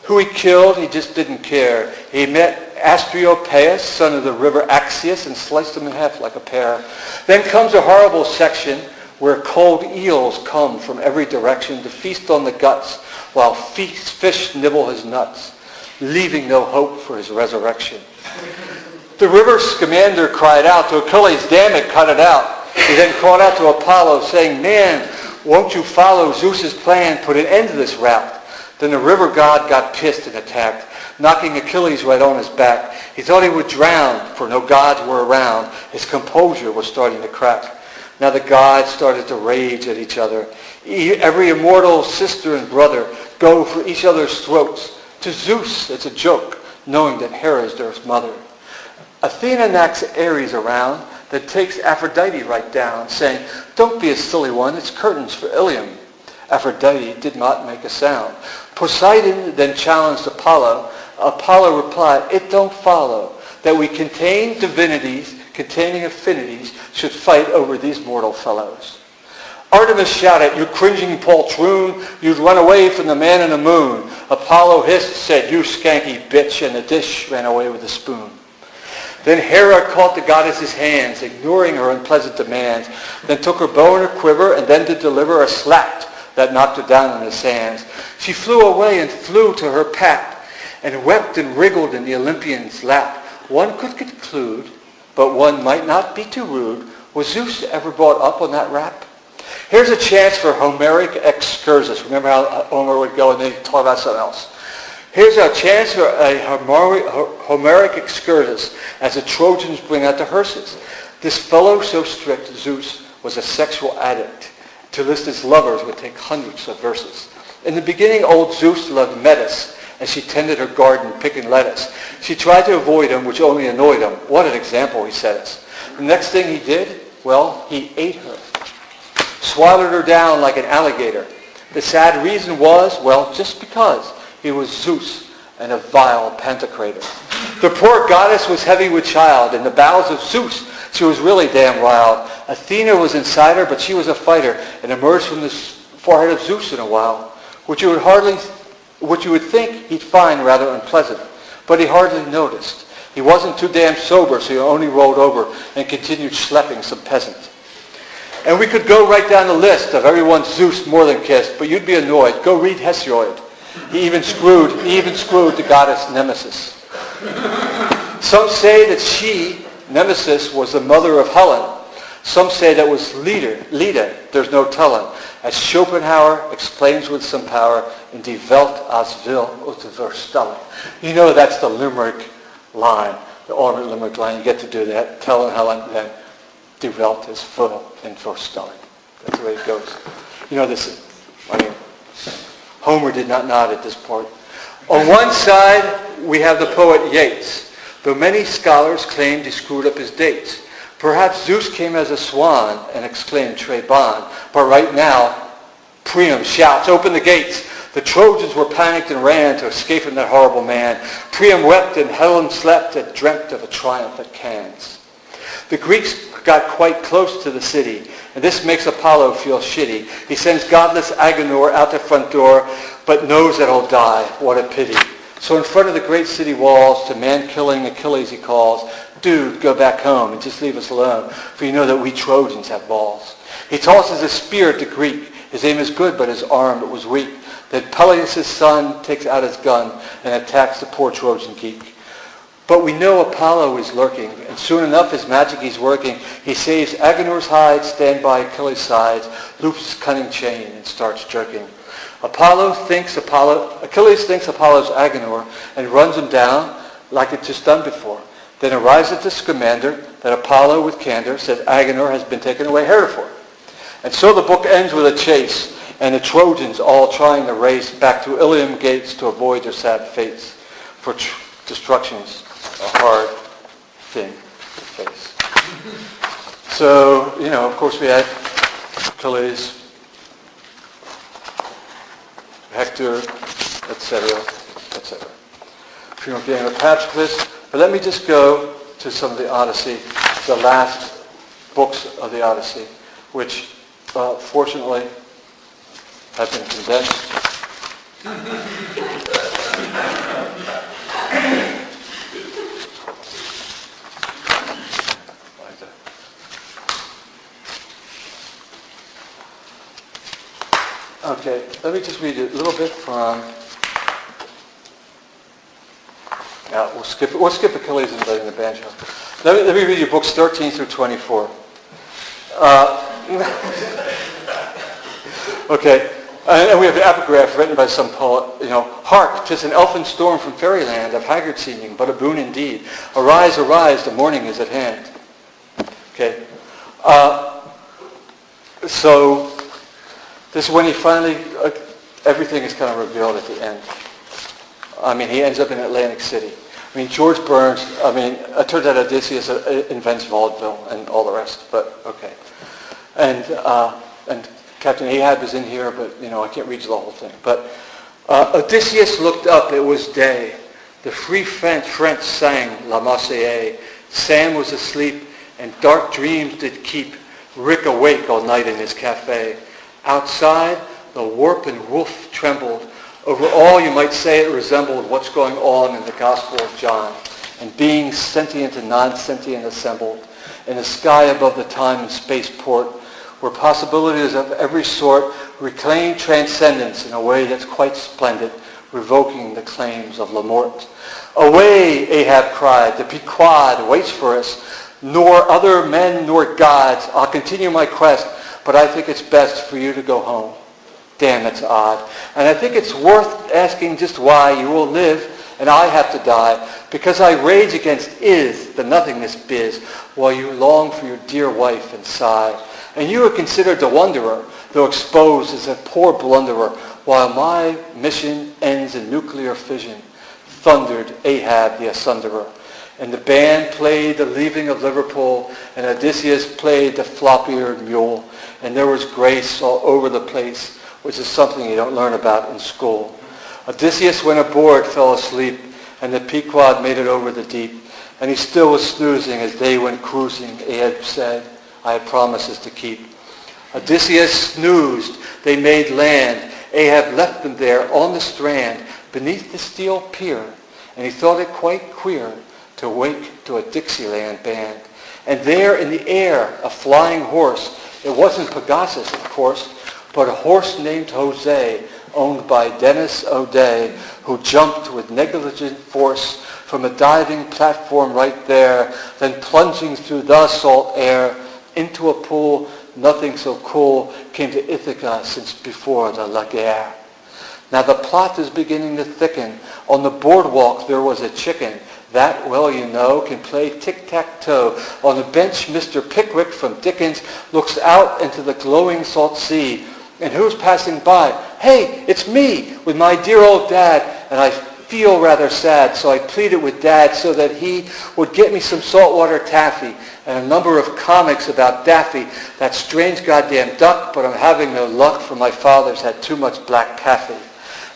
Who he killed, he just didn't care. He met Astriopaeus, son of the river Axius, and sliced him in half like a pear. Then comes a horrible section where cold eels come from every direction to feast on the guts, while fish nibble his nuts, leaving no hope for his resurrection. The river Scamander cried out to Achilles, damn it, cut it out. He then called out to Apollo, saying, man, won't you follow Zeus's plan, put an end to this rout? Then the river god got pissed and attacked, knocking Achilles right on his back. He thought he would drown, for no gods were around. His composure was starting to crack. Now the gods started to rage at each other. Every immortal sister and brother go for each other's throats. To Zeus, it's a joke, knowing that Hera's their mother. Athena knocks Ares around, then takes Aphrodite right down, saying, don't be a silly one, it's curtains for Ilium. Aphrodite did not make a sound. Poseidon then challenged Apollo. Apollo replied, it don't follow that we contain divinities, containing affinities, should fight over these mortal fellows. Artemis shouted, you cringing poltroon, you'd run away from the man in the moon. Apollo hissed, said, you skanky bitch, and the dish ran away with the spoon. Then Hera caught the goddess's hands, ignoring her unpleasant demands, then took her bow and her quiver, and then to deliver a slap that knocked her down in the sands. She flew away and flew to her pap, and wept and wriggled in the Olympian's lap. One could conclude, but one might not be too rude, was Zeus ever brought up on that rap? Here's a chance for Homeric excursus. Remember how Homer would go and then talk about something else. Here's a chance for a Homeric excursus as the Trojans bring out the hearses. This fellow so strict, Zeus, was a sexual addict. To list his lovers would take hundreds of verses. In the beginning, old Zeus loved Metis, as she tended her garden picking lettuce. She tried to avoid him, which only annoyed him. What an example, he set us. The next thing he did, well, he ate her. Swallowed her down like an alligator. The sad reason was, well, just because he was Zeus and a vile pantocrator. The poor goddess was heavy with child. In the bowels of Zeus, she was really damn wild. Athena was inside her, but she was a fighter and emerged from the forehead of Zeus in a while, which you would think he'd find rather unpleasant. But he hardly noticed. He wasn't too damn sober, so he only rolled over and continued schlepping some peasant. And we could go right down the list of everyone Zeus more than kissed, but you'd be annoyed. Go read Hesiod. He even screwed the goddess Nemesis. Some say that she, Nemesis, was the mother of Helen. Some say that was Leda, there's no telling. As Schopenhauer explains with some power in Die Welt als will und verstellen. You know that's the limerick line, the ornament limerick line. You get to do that, telling Helen, then Die Welt is full and verstellen. That's the way it goes. You know this, Homer did not nod at this part. On one side, we have the poet Yeats, though many scholars claimed he screwed up his dates. Perhaps Zeus came as a swan and exclaimed, Tre bon. But right now, Priam shouts, open the gates. The Trojans were panicked and ran to escape from that horrible man. Priam wept and Helen slept and dreamt of a triumph at Cannes. The Greeks got quite close to the city, and this makes Apollo feel shitty. He sends godless Agenor out the front door, but knows that he'll die. What a pity. So in front of the great city walls, to man-killing Achilles he calls, "Dude, go back home and just leave us alone, for you know that we Trojans have balls." He tosses a spear at the Greek. His aim is good, but his arm was weak. Then Peleus' son takes out his gun and attacks the poor Trojan geek. But we know Apollo is lurking, and soon enough his magic he's working. He saves Agenor's hide, stand by Achilles' sides, loops his cunning chain, and starts jerking. Achilles thinks Apollo's Agenor, and runs him down like it's just done before. Then arrives at the scamander that Apollo with candor says Agenor has been taken away heretofore. And so the book ends with a chase, and the Trojans all trying to race back to Ilium gates to avoid their sad fates. For destruction's a hard thing to face. So, of course we had Achilles, Hector, etc., etc. Funeral game of Patroclus. But let me just go to some of the Odyssey, the last books of the Odyssey, which fortunately have been condensed. Okay, let me just read you a little bit from. We'll skip Achilles and the banjo. Let me read you books 13 through 24. Okay, and we have the epigraph written by some poet. Hark, 'tis an elfin storm from fairyland, of haggard seeming, but a boon indeed. Arise, arise, the morning is at hand. Okay, so this is when he finally, everything is kind of revealed at the end. He ends up in Atlantic City. George Burns, it turns out Odysseus invents vaudeville and all the rest, but okay. And Captain Ahab is in here, but, I can't read you the whole thing. But Odysseus looked up, it was day. The free French sang La Marseillaise. Sam was asleep, and dark dreams did keep Rick awake all night in his cafe. Outside, the warp and woof trembled. Over all, you might say it resembled what's going on in the Gospel of John, and beings sentient and non-sentient assembled in the sky above the time and space port, where possibilities of every sort reclaim transcendence in a way that's quite splendid, revoking the claims of La Morte. Away, Ahab cried, the Pequod waits for us, nor other men nor gods. I'll continue my quest, but I think it's best for you to go home. Damn, that's odd. And I think it's worth asking just why you will live and I have to die, because I rage against the nothingness biz, while you long for your dear wife and sigh. And you are considered the wanderer, though exposed as a poor blunderer, while my mission ends in nuclear fission, thundered Ahab the Asunderer. And the band played the leaving of Liverpool, and Odysseus played the flop-eared mule, and there was grace all over the place, which is something you don't learn about in school. Odysseus went aboard, fell asleep, and the Pequod made it over the deep, and he still was snoozing as they went cruising. Ahab said, I had promises to keep. Odysseus snoozed. They made land. Ahab left them there on the strand beneath the steel pier, and he thought it quite queer to wake to a Dixieland band. And there in the air, a flying horse. It wasn't Pegasus, of course, but a horse named Jose, owned by Dennis O'Day, who jumped with negligent force from a diving platform right there, then plunging through the salt air into a pool, nothing so cool came to Ithaca since before the La Guerre. Now the plot is beginning to thicken. On the boardwalk there was a chicken. That, well, you know, can play tic-tac-toe. On the bench, Mr. Pickwick from Dickens looks out into the glowing salt sea. And who's passing by? Hey, it's me with my dear old dad. And I feel rather sad, so I pleaded with Dad so that he would get me some saltwater taffy and a number of comics about Daffy, that strange goddamn duck, but I'm having no luck, for my father's had too much black taffy.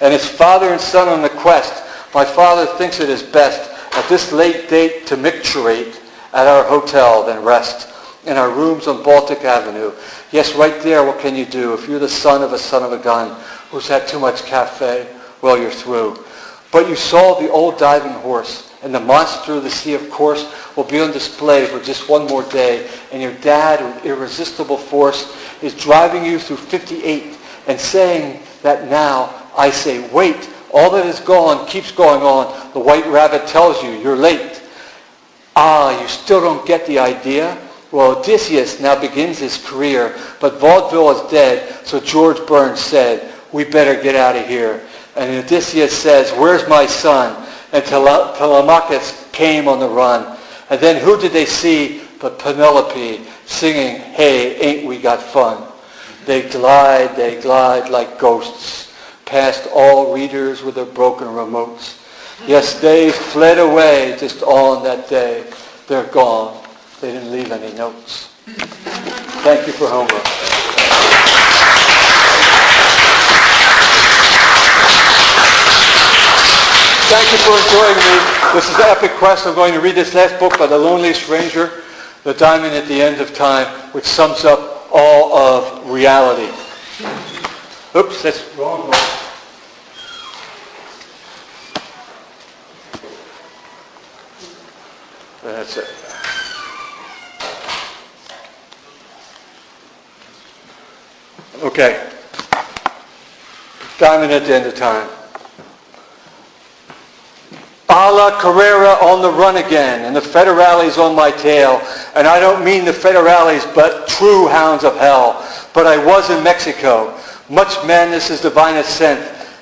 And it's father and son on the quest. My father thinks it is best at this late date to micturate at our hotel than rest in our rooms on Baltic Avenue. Yes, right there, what can you do? If you're the son of a gun who's had too much cafe, well, you're through. But you saw the old diving horse, and the monster of the sea, of course, will be on display for just one more day, and your dad, with irresistible force, is driving you through 58 and saying that now, I say, wait, all that is gone keeps going on. The white rabbit tells you, you're late. Ah, you still don't get the idea? Well, Odysseus now begins his career, but vaudeville is dead, so George Burns said, we better get out of here. And Odysseus says, where's my son? And Telemachus came on the run. And then who did they see but Penelope singing, hey, ain't we got fun? They glide like ghosts, past all readers with their broken remotes. Yes, they fled away just on that day. They're gone. They didn't leave any notes. Thank you for homework. Thank you for joining me. This is the Epic Quest. I'm going to read this last book by The Loneliest Ranger, The Diamond at the End of Time, which sums up all of reality. Oops, that's wrong book. That's it. Okay. Diamond at the End of Time. A la Carrera on the run again, and the federales on my tail. And I don't mean the federales, but true hounds of hell. But I was in Mexico. Much madness is divinest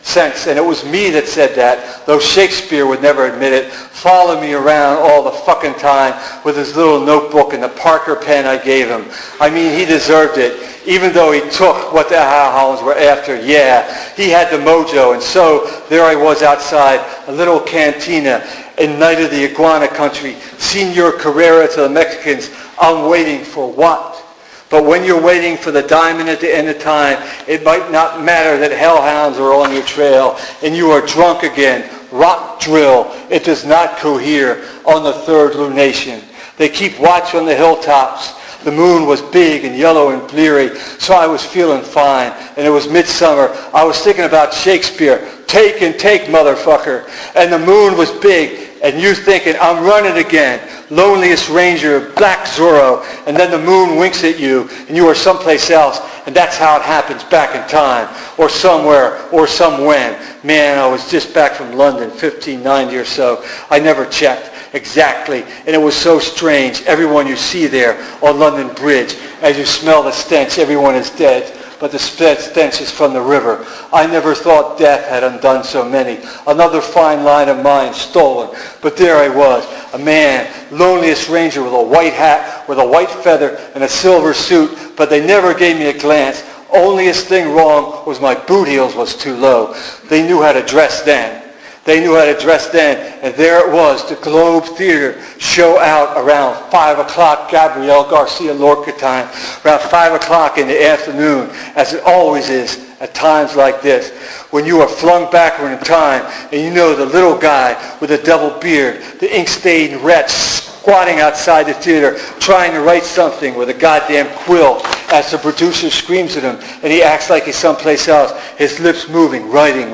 sense, and it was me that said that, though Shakespeare would never admit it. Follow me around all the fucking time with his little notebook and the Parker pen I gave him. I mean, he deserved it. Even though he took what the hounds were after, yeah, he had the mojo, and so there I was outside a little cantina in night of the iguana country, Senor Carrera to the Mexicans. I'm waiting for what? But when you're waiting for the diamond at the end of time, it might not matter that hellhounds are on your trail and you are drunk again. Rock drill, it does not cohere on the third lunation. They keep watch on the hilltops. The moon was big and yellow and bleary, so I was feeling fine. And it was midsummer. I was thinking about Shakespeare. Take and take, motherfucker. And the moon was big, and you thinking, I'm running again. Loneliest Ranger, Black Zorro. And then the moon winks at you, and you are someplace else. And that's how it happens back in time, or somewhere, or somewhen. Man, I was just back from London, 1590 or so. I never checked. Exactly. And it was so strange. Everyone you see there on London Bridge, as you smell the stench, everyone is dead. But the stench is from the river. I never thought death had undone so many. Another fine line of mine stolen. But there I was, a man, loneliest ranger with a white hat, with a white feather, and a silver suit. But they never gave me a glance. Onlyest thing wrong was my boot heels was too low. They knew how to dress then. And there it was, the Globe Theater show out around 5 o'clock, Gabriel Garcia Lorca time, around 5 o'clock in the afternoon, as it always is at times like this, when you are flung backward in time, and you know the little guy with the double beard, the ink-stained wretch squatting outside the theater, trying to write something with a goddamn quill, as the producer screams at him, and he acts like he's someplace else, his lips moving, writing,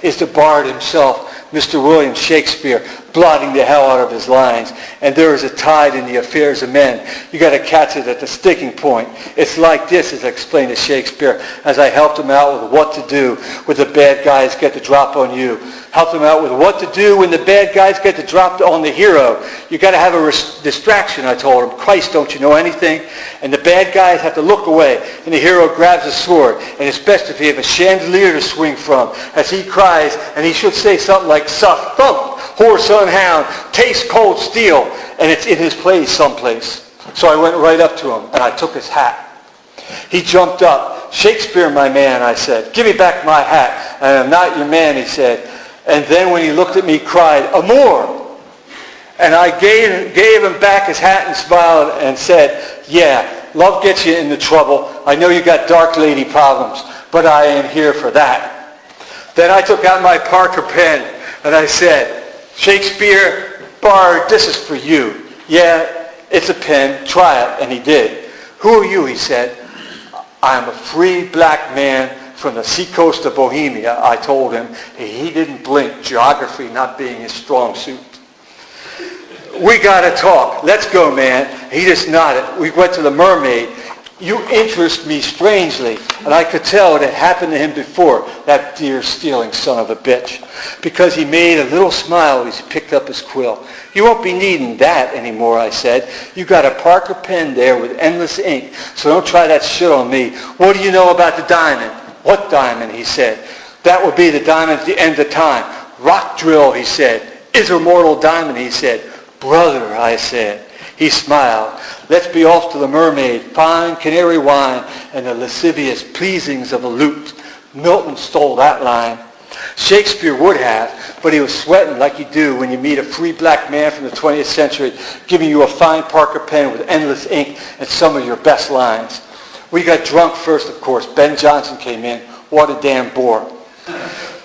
is the bard himself, Mr. William Shakespeare, blotting the hell out of his lines. And there is a tide in the affairs of men. You got to catch it at the sticking point. It's like this, as I explained to Shakespeare, as I helped him out with what to do when the bad guys get the drop on you. Helped him out with what to do when the bad guys get the drop on the hero. You got to have a distraction, I told him. Christ, don't you know anything? And the bad guys have to look away, and the hero grabs a sword, and it's best if he have a chandelier to swing from, as he cries, and he should say something like, "Suff, thump, horse unhound, taste cold steel," and it's in his place someplace. So I went right up to him, and I took his hat. He jumped up. "Shakespeare, my man," I said, "give me back my hat." "And I'm not your man," he said. And then when he looked at me, he cried, "Amour!" And I gave him back his hat and smiled and said, "Yeah, love gets you into trouble. I know you got dark lady problems, but I ain't here for that." Then I took out my Parker pen and I said, Shakespeare, Bard, this is for you. Yeah, it's a pen. Try it. And he did. Who are you? He said. I'm a free black man from the seacoast of Bohemia, I told him. He didn't blink, geography not being his strong suit. We got to talk. Let's go, man. He just nodded. We went to the Mermaid. You interest me strangely, and I could tell it had happened to him before, that deer-stealing son of a bitch, because he made a little smile as he picked up his quill. You won't be needing that anymore, I said. You got a Parker pen there with endless ink, so don't try that shit on me. What do you know about the diamond? What diamond? He said. That would be the diamond at the end of time. Rock drill, he said. Is immortal diamond, he said. Brother, I said. He smiled. Let's be off to the Mermaid, fine canary wine, and the lascivious pleasings of a lute. Milton stole that line. Shakespeare would have, but he was sweating like you do when you meet a free black man from the 20th century giving you a fine Parker pen with endless ink and some of your best lines. We got drunk first, of course. Ben Jonson came in. What a damn bore.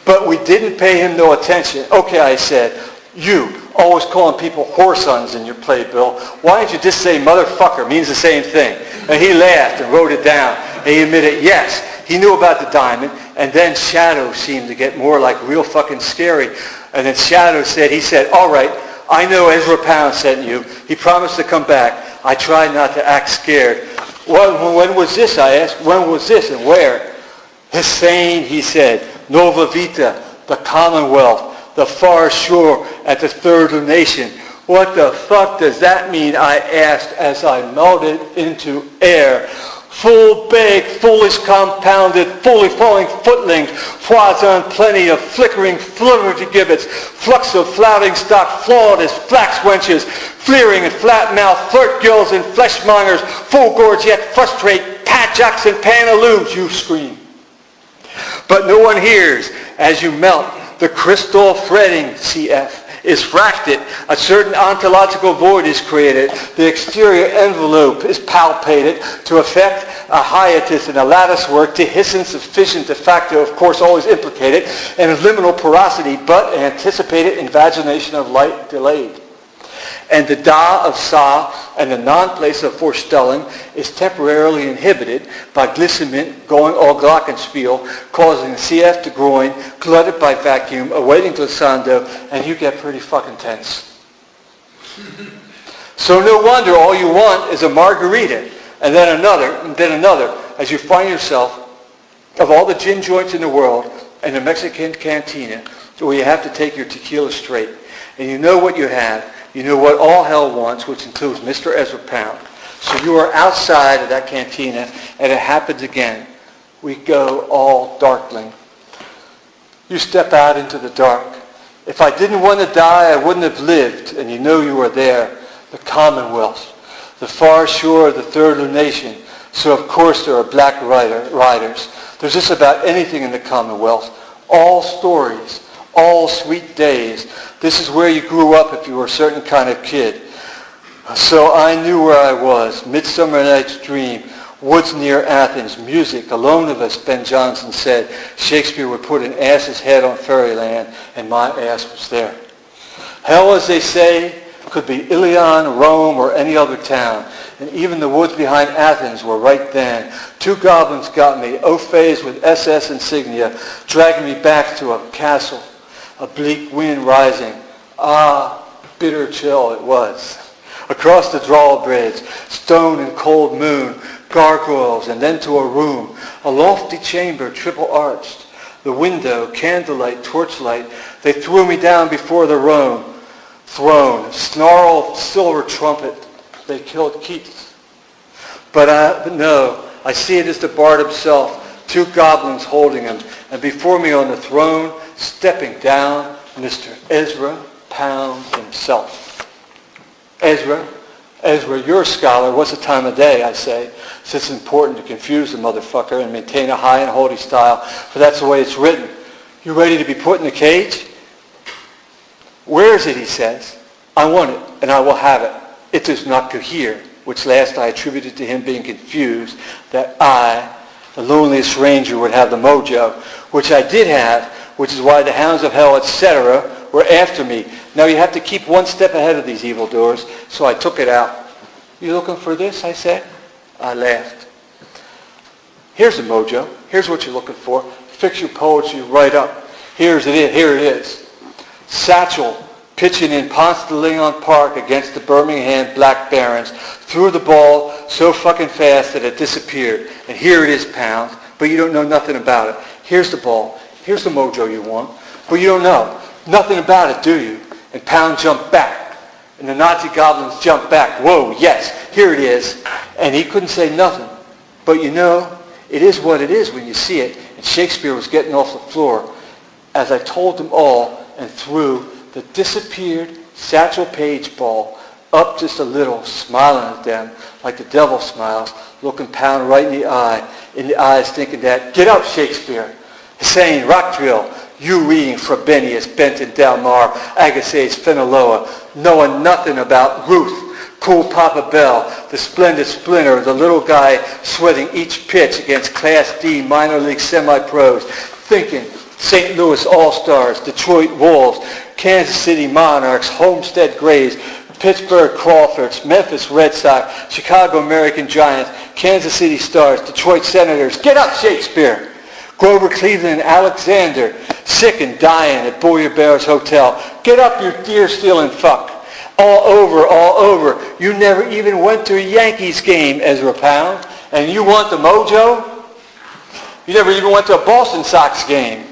But we didn't pay him no attention. Okay, I said, you, always calling people whoresons in your playbill. Why don't you just say motherfucker means the same thing? And he laughed and wrote it down. And he admitted, yes, he knew about the diamond. And then Shadow seemed to get more like real fucking scary. And then Shadow said, he said, all right, I know Ezra Pound sent you. He promised to come back. I tried not to act scared. Well, when was this, I asked. When was this and where? Hussein, he said, Nova Vita, the Commonwealth, the far shore at the third nation. What the fuck does that mean, I asked as I melted into air. Full baked, foolish compounded, fully falling footlings, foison plenty of flickering fluttery gibbets, flux of flouting stock, flawed as flax wenches, fleering and flat-mouthed flirt gills and fleshmongers, full gorge yet frustrate, patchocks and pantaloons, you scream. But no one hears as you melt. The crystal fretting, CF, is fracted. A certain ontological void is created. The exterior envelope is palpated to effect a hiatus in a lattice work, dehiscence sufficient de facto, of course, always implicated, and liminal porosity, but anticipated invagination of light delayed. And the da of sa and the non-place of Vorstellung is temporarily inhibited by glycement going all glockenspiel, causing CF to groin, glutted by vacuum, awaiting glissando, and you get pretty fucking tense. So no wonder all you want is a margarita, and then another, as you find yourself, of all the gin joints in the world, and the Mexican cantina, where you have to take your tequila straight, and you know what you have. You know what all hell wants, which includes Mr. Ezra Pound. So you are outside of that cantina, and it happens again. We go all darkling. You step out into the dark. If I didn't want to die, I wouldn't have lived, and you know you are there. The Commonwealth, the far shore of the third nation. So of course there are black riders. There's just about anything in the Commonwealth. All stories. All sweet days. This is where you grew up if you were a certain kind of kid. So I knew where I was. Midsummer Night's Dream. Woods near Athens. Music. Alone of us, Ben Jonson said. Shakespeare would put an ass's head on fairyland, and my ass was there. Hell, as they say, could be Ilion, Rome, or any other town. And even the woods behind Athens were right then. Two goblins got me, Ophes with SS insignia, dragging me back to a castle. A bleak wind rising. Ah, bitter chill it was. Across the drawbridge, stone and cold moon, gargoyles, and then to a room, a lofty chamber, triple arched. The window, candlelight, torchlight, they threw me down before the throne, snarl, silver trumpet, they killed Keats. But no, I see it as the bard himself, two goblins holding him, and before me on the throne, stepping down, Mr. Ezra Pound himself. Ezra, you're a scholar. What's the time of day, I say, since it's important to confuse the motherfucker and maintain a high and holy style, for that's the way it's written. You ready to be put in the cage? Where is it, he says. I want it, and I will have it. It does not cohere, which last I attributed to him being confused, that I, the loneliest ranger, would have the mojo, which I did have which is why the hounds of hell, etc., were after me. Now you have to keep one step ahead of these evildoers, so I took it out. You looking for this, I said? I laughed. Here's the mojo. Here's what you're looking for. Fix your poetry right up. Here it is. Satchel pitching in Ponce de Leon Park against the Birmingham Black Barons, threw the ball so fucking fast that it disappeared. And here it is, Pound, but you don't know nothing about it. Here's the ball. Here's the mojo you want, but you don't know nothing about it, do you? And Pound jumped back, and the Nazi goblins jumped back. Whoa, yes, here it is. And he couldn't say nothing. But you know, it is what it is when you see it. And Shakespeare was getting off the floor as I told them all and threw the disappeared Satchel Paige ball up just a little, smiling at them like the devil smiles, looking Pound right in the eyes, thinking that, get up, Shakespeare. Saying, rock drill, you reading Frobenius, Benton, Delmar, Agassiz, Fenelloa, knowing nothing about Ruth, Cool Papa Bell, the splendid splinter, the little guy sweating each pitch against Class D minor league semi-pros, thinking St. Louis All-Stars, Detroit Wolves, Kansas City Monarchs, Homestead Grays, Pittsburgh Crawfords, Memphis Red Sox, Chicago American Giants, Kansas City Stars, Detroit Senators. Get up, Shakespeare! Grover Cleveland Alexander, sick and dying at Boyer Bears Hotel. Get up, you deer-stealing fuck. All over. You never even went to a Yankees game, Ezra Pound. And you want the mojo? You never even went to a Boston Sox game.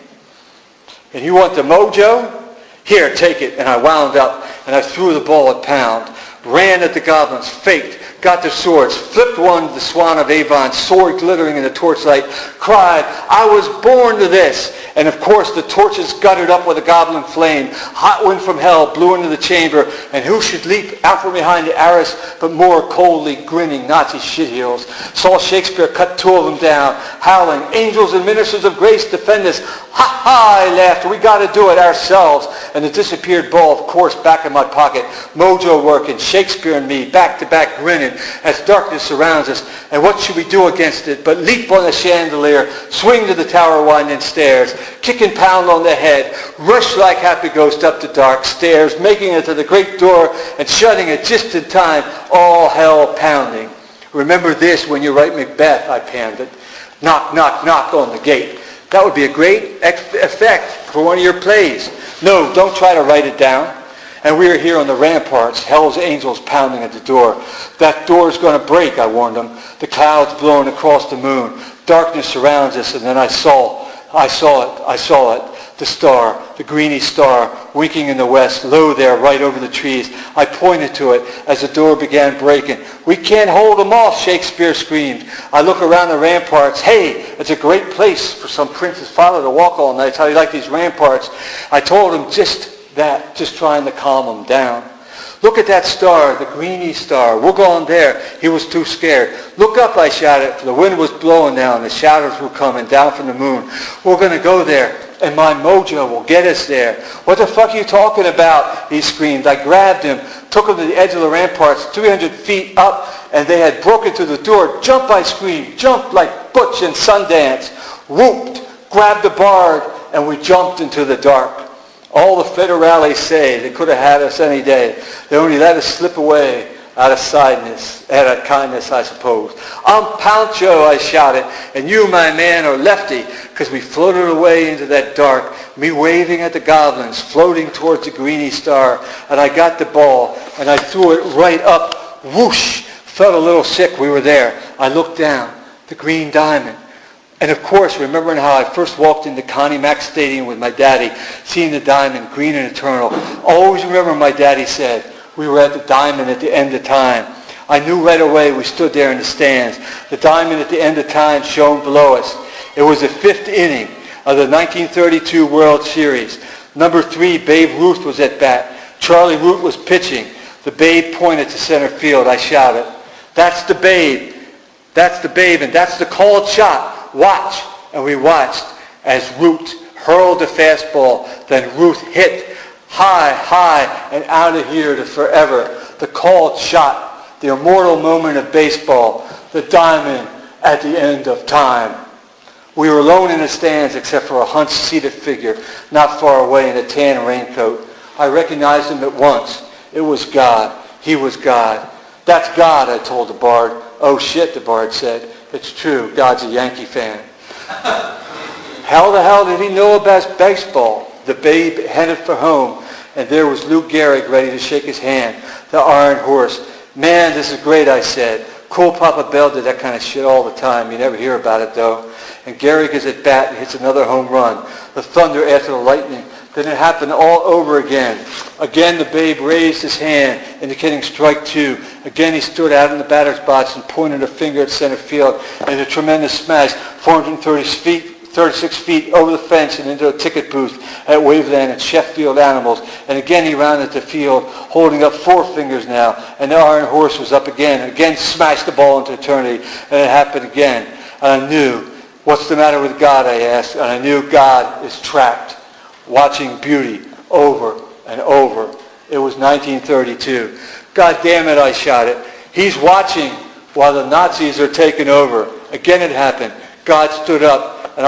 And you want the mojo? Here, take it. And I wound up, and I threw the ball at Pound. Ran at the goblins, faked, got their swords, flipped one to the Swan of Avon, sword glittering in the torchlight, cried, I was born to this. And of course the torches guttered up with a goblin flame. Hot wind from hell blew into the chamber, and who should leap out from behind the arras but more coldly grinning Nazi shitheels. Saw Shakespeare cut two of them down, howling, angels and ministers of grace defend us. Ha ha, I laughed, we got to do it ourselves. And the disappeared ball, of course, back in my pocket, mojo working, Shakespeare and me, back to back grinning as darkness surrounds us. And what should we do against it but leap on the chandelier, swing to the tower winding stairs, kicking Pound on the head, rush like Happy Ghost up the dark stairs, making it to the great door and shutting it just in time, all hell pounding. Remember this when you write Macbeth, I panned it. Knock, knock, knock on the gate. That would be a great effect for one of your plays. No, don't try to write it down. And we are here on the ramparts, hell's angels pounding at the door. That door's going to break, I warned them. The clouds blowing across the moon. Darkness surrounds us, and then I saw it. The star, the greeny star, winking in the west, low there, right over the trees. I pointed to it as the door began breaking. We can't hold them off, Shakespeare screamed. I look around the ramparts. Hey, it's a great place for some prince's father to walk all night. How do you like these ramparts? I told him just trying to calm them down. Look at that star, the greeny star. We're going there. He was too scared. Look up, I shouted, for the wind was blowing now and the shadows were coming down from the moon. We're going to go there, and my mojo will get us there. What the fuck are you talking about? He screamed. I grabbed him, took him to the edge of the ramparts, 300 feet up, and they had broken through the door. Jump, I screamed. Jump like Butch and Sundance. Whooped, grabbed the bard, and we jumped into the dark. All the federales say they could have had us any day. They only let us slip away out of kindness, I suppose. I'm Pancho, I shouted, and you, my man, are Lefty, because we floated away into that dark, me waving at the goblins, floating towards the greeny star, and I got the ball, and I threw it right up, whoosh, felt a little sick, we were there. I looked down, the green diamond. And of course, remembering how I first walked into Connie Mack Stadium with my daddy, seeing the diamond, green and eternal. Always remember my daddy said, we were at the diamond at the end of time. I knew right away we stood there in the stands. The diamond at the end of time shone below us. It was the fifth inning of the 1932 World Series. Number 3, Babe Ruth was at bat. Charlie Root was pitching. The Babe pointed to center field. I shouted, that's the Babe. That's the Babe, and that's the called shot. Watch. And we watched as Root hurled the fastball. Then Ruth hit high, and out of here to forever. The called shot, the immortal moment of baseball, the diamond at the end of time. We were alone in the stands except for a hunched, seated figure not far away in a tan raincoat. I recognized him at once. It was God. He was God. That's God, I told the Bard. Oh shit, the Bard said. It's true. God's a Yankee fan. How the hell did he know about baseball? The babe headed for home, and there was Lou Gehrig ready to shake his hand, the Iron Horse. Man, this is great, I said. Cool Papa Bell did that kind of shit all the time. You never hear about it, though. And Gehrig is at bat and hits another home run. The thunder after the lightning. Then it happened all over again. Again, the babe raised his hand, indicating strike two. Again, he stood out in the batter's box and pointed a finger at center field. And a tremendous smash, 436 feet over the fence and into a ticket booth at Waveland and Sheffield Animals. And again, he rounded the field, holding up four fingers now. And the Iron Horse was up again. And again, smashed the ball into eternity. And it happened again. And I knew, what's the matter with God, I asked. And I knew God is trapped, watching beauty over and over. It was 1932. God damn it, I shouted. He's watching while the Nazis are taking over. Again it happened. God stood up, and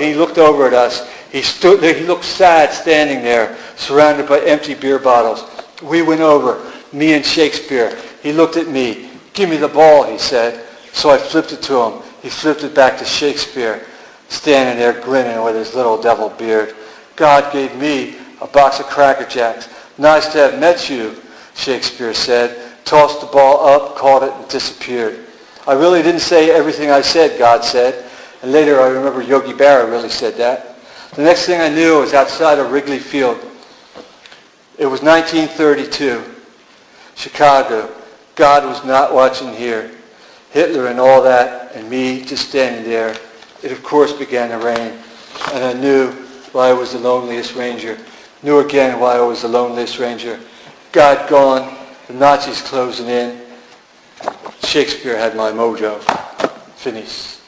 he looked over at us. He stood there. He looked sad standing there, surrounded by empty beer bottles. We went over, me and Shakespeare. He looked at me. Give me the ball, he said. So I flipped it to him. He flipped it back to Shakespeare, standing there grinning with his little devil beard. God gave me a box of Cracker Jacks. Nice to have met you, Shakespeare said. Tossed the ball up, caught it, and disappeared. I really didn't say everything I said, God said. And later I remember Yogi Berra really said that. The next thing I knew, I was outside of Wrigley Field. It was 1932. Chicago. God was not watching here. Hitler and all that, and me just standing there. It, of course, began to rain. And I knew why I was the loneliest ranger. Knew again why I was the loneliest ranger. God gone, the Nazis closing in. Shakespeare had my mojo. Finis.